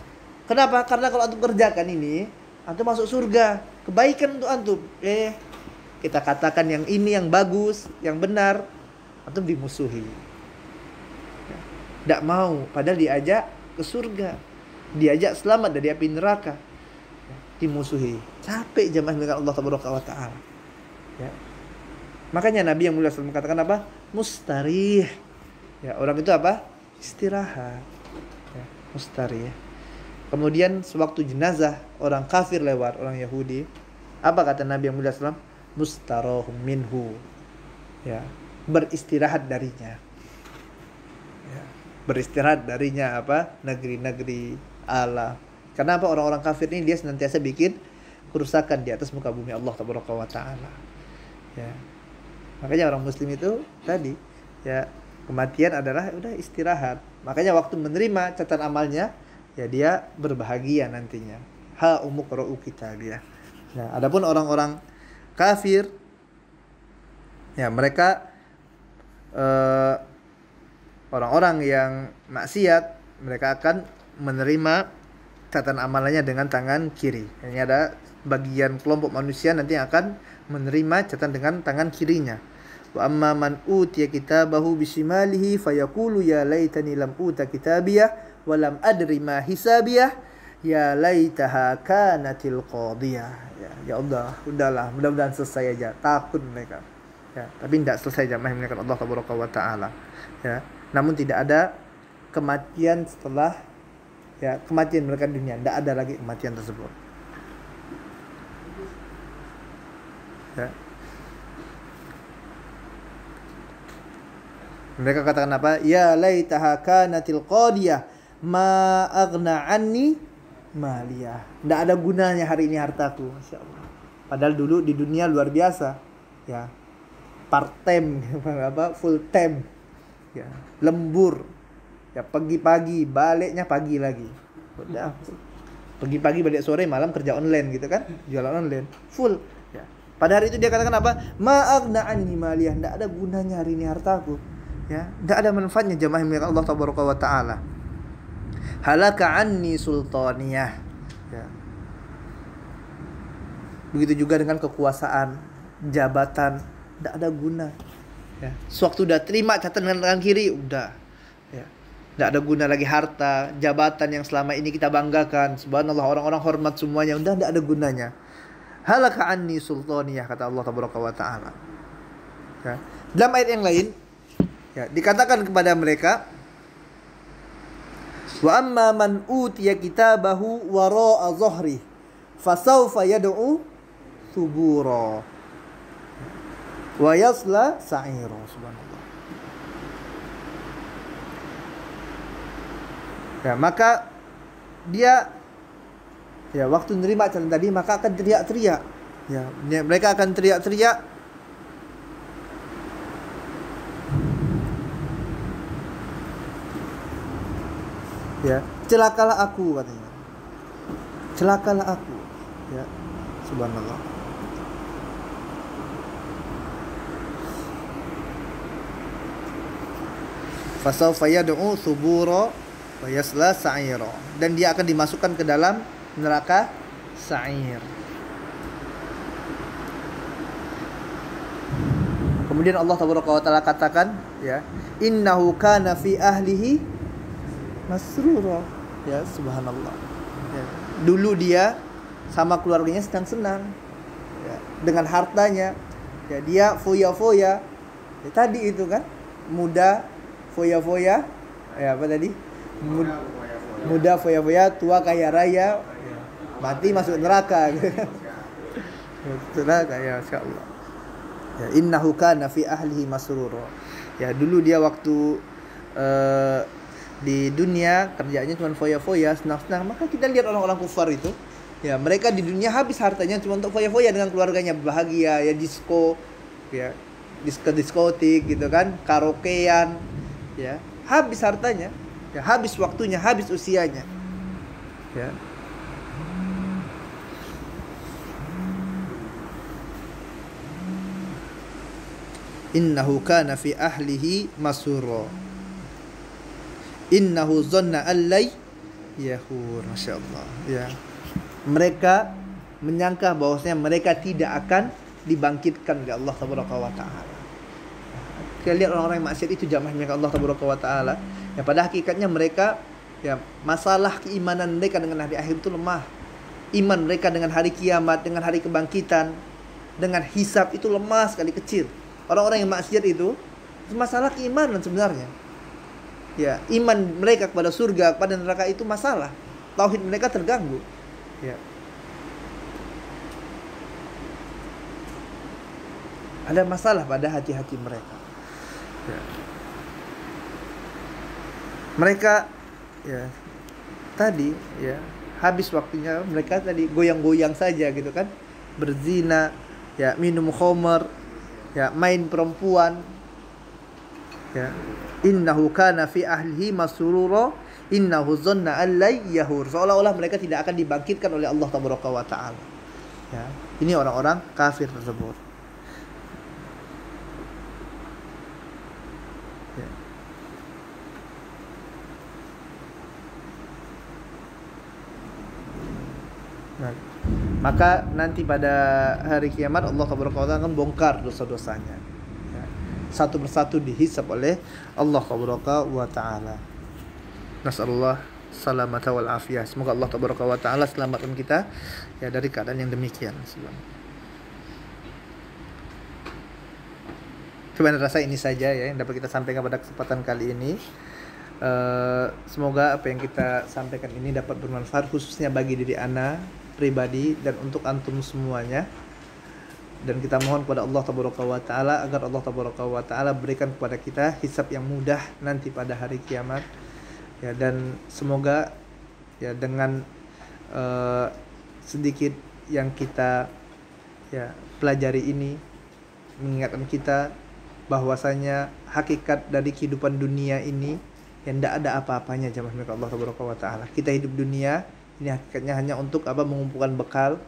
A: Kenapa? Karena kalau antum kerjakan ini, antum masuk surga. Kebaikan untuk antum. Kita katakan yang ini yang bagus, yang benar, antum dimusuhi. Tidak mau, padahal diajak ke surga, diajak selamat dari api neraka, dimusuhi. Capek jamaah dengan Allah Tabaraka wa Ta'ala. Ya. Makanya Nabi yang mulia SAW mengatakan apa? Mustarih. Ya, orang itu apa? Istirahat. Ya, mustarih. Kemudian sewaktu jenazah orang kafir lewat, orang Yahudi, apa kata Nabi yang mulia SAW? Mustarahum minhu. Ya, beristirahat darinya. Ya, beristirahat darinya apa? Negeri-negeri Allah. Kenapa orang-orang kafir ini dia senantiasa bikin kerusakan di atas muka bumi Allah Tabaraka wa Ta'ala. Ya. Makanya orang muslim itu tadi, ya, kematian adalah udah istirahat. Makanya waktu menerima catatan amalnya, ya dia berbahagia nantinya. Ha umuqra'u kitabiyah. Nah, adapun orang-orang kafir, ya mereka orang-orang yang maksiat, mereka akan menerima catatan amalannya dengan tangan kiri. Ini ada bagian kelompok manusia nanti yang akan menerima catatan dengan tangan kirinya. Wa amma man utiya kitabahu bisimalihi fayaqulu ya laitani lam uta kitabiyah wa lam adri ma hisabiyah ya laitaha kanatil qadiyah. Ya Allah, udahlah, mudah-mudahan selesai aja. Takut mereka. Ya, tapi tidak selesai jamaah yang Allah Tabaraka wa Ta'ala. Ya, namun tidak ada kematian setelah ya kematian mereka di dunia. Tidak ada lagi kematian tersebut. Ya. Mereka katakan apa? Ya laitaha kanatil qadiyah ma aghna anni maliyah. Tidak ada gunanya hari ini hartaku. Masya Allah. Padahal dulu di dunia luar biasa. Ya. Part time, apa? Full time. Ya. Lembur. Ya pagi-pagi, baliknya pagi lagi. Udah. Pagi-pagi balik sore, malam kerja online gitu kan? Jualan online. Full. Ya. Pada hari itu dia katakan apa? Ma aghna anni maliyah. Tidak ada gunanya hari ini hartaku. Ya, tidak ada manfaatnya jamaah milik Allah Tabaraka wa Ta'ala. Halaka anni sultaniyah. Ya. Begitu juga dengan kekuasaan, jabatan, tidak ada guna. Ya. Sewaktu udah terima catatan dengan tangan kiri, udah. Ya. Tidak ada guna lagi harta, jabatan yang selama ini kita banggakan. Subhanallah, orang-orang hormat semuanya, udah tidak ada gunanya. Halaka anni sultaniyah, kata Allah Tabaraka wa Ta'ala. Ya. Dalam ayat yang lain, ya, dikatakan kepada mereka, wa amma man utiya kitabahu wara'a dhahri fasawfa yad'u thubura wa yasla sa'ira. Subhanallah. Ya, maka dia ya waktu menerima catatan tadi maka akan teriak-teriak. Ya, mereka akan teriak-teriak. Ya, celakalah aku katanya. Celakalah aku. Ya, subhanallah. Fasawfa yad'u thubura wa yasla sa'ira. Dan dia akan dimasukkan ke dalam neraka sa'ir. Kemudian Allah Taala katakan, ya, innahu kana fi ahlihi masrura. Ya, subhanallah. Ya. Dulu dia sama keluarganya sedang senang, ya, dengan hartanya. Ya, dia foya-foya. Ya, tadi itu kan muda foya-foya. Ya, apa tadi? Muda foya-foya, tua kaya raya, mati masuk neraka. Neraka, ya, insyaallah. Ya, innahu kana fi ahlihi masrura. Ya, dulu dia waktu di dunia kerjanya cuma foya-foya, senang-senang. Maka kita lihat orang-orang kufar itu, ya, mereka di dunia habis hartanya cuma untuk foya-foya dengan keluarganya, bahagia, ya, disco, ya, diskotik gitu kan, karaokean, ya, habis hartanya, ya, habis waktunya, habis usianya, ya. Innahu kana fi ahlihi masrura. Innahu zanna allai yahur. Masyaallah, ya. Mereka menyangka bahwasanya mereka tidak akan dibangkitkan oleh Allah Tabaraka wa taala. Kita lihat orang-orang yang maksiat itu jamaah milik Allah Tabaraka wa taala. Ya, pada hakikatnya mereka, ya, masalah keimanan mereka dengan hari akhir itu lemah. Iman mereka dengan hari kiamat, dengan hari kebangkitan, dengan hisab itu lemah sekali, kecil. Orang-orang yang maksiat itu masalah keimanan sebenarnya. Ya, iman mereka kepada surga, kepada neraka itu masalah. Tauhid mereka terganggu. Ya. Ada masalah pada hati-hati mereka. Ya. Mereka, ya, tadi, ya, habis waktunya mereka tadi goyang-goyang saja gitu kan, berzina, ya, minum khamar, ya, main perempuan, ya. Innahu kana fi ahlihi masrura, innahu zanna allai yahur. Seolah-olah mereka tidak akan dibangkitkan oleh Allah Tabaraka wa taala. Ya, ini orang-orang kafir tersebut. Ya. Nah, maka nanti pada hari kiamat Allah Tabaraka wa taala akan bongkar dosa-dosanya. Satu persatu dihisab oleh Allah Tabaraka wa taala. Nasallallahu salamata wal afiyah. Semoga Allah Tabaraka wa taala selamatkan kita, ya, dari keadaan yang demikian. Coba rasa ini saja, ya, yang dapat kita sampaikan pada kesempatan kali ini. Semoga apa yang kita sampaikan ini dapat bermanfaat, khususnya bagi diri ana pribadi dan untuk antum semuanya. Dan kita mohon kepada Allah Tabaraka wa taala agar Allah Tabaraka wa taala berikan kepada kita hisab yang mudah nanti pada hari kiamat. Ya, dan semoga, ya, dengan sedikit yang kita, ya, pelajari ini mengingatkan kita bahwasanya hakikat dari kehidupan dunia ini yang tidak ada apa-apanya jamaah milik Allah Tabaraka wa taala. Kita hidup dunia ini hakikatnya hanya untuk apa? Mengumpulkan bekal,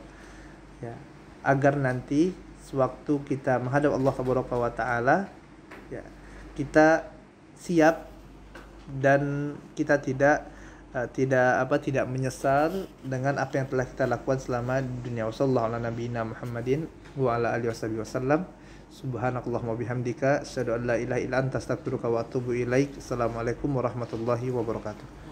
A: ya, agar nanti sewaktu kita menghadap Allah Tabaraka wa taala, ya, kita siap dan kita tidak menyesal dengan apa yang telah kita lakukan selama di dunia. Wassallallahu ala nabiyina Muhammadin wa ala alihi wasallam. Subhanakallahumma bihamdika asyhadu an la ilaha illa anta astaghfiruka wa atubu ilaik. Assalamualaikum warahmatullahi wabarakatuh.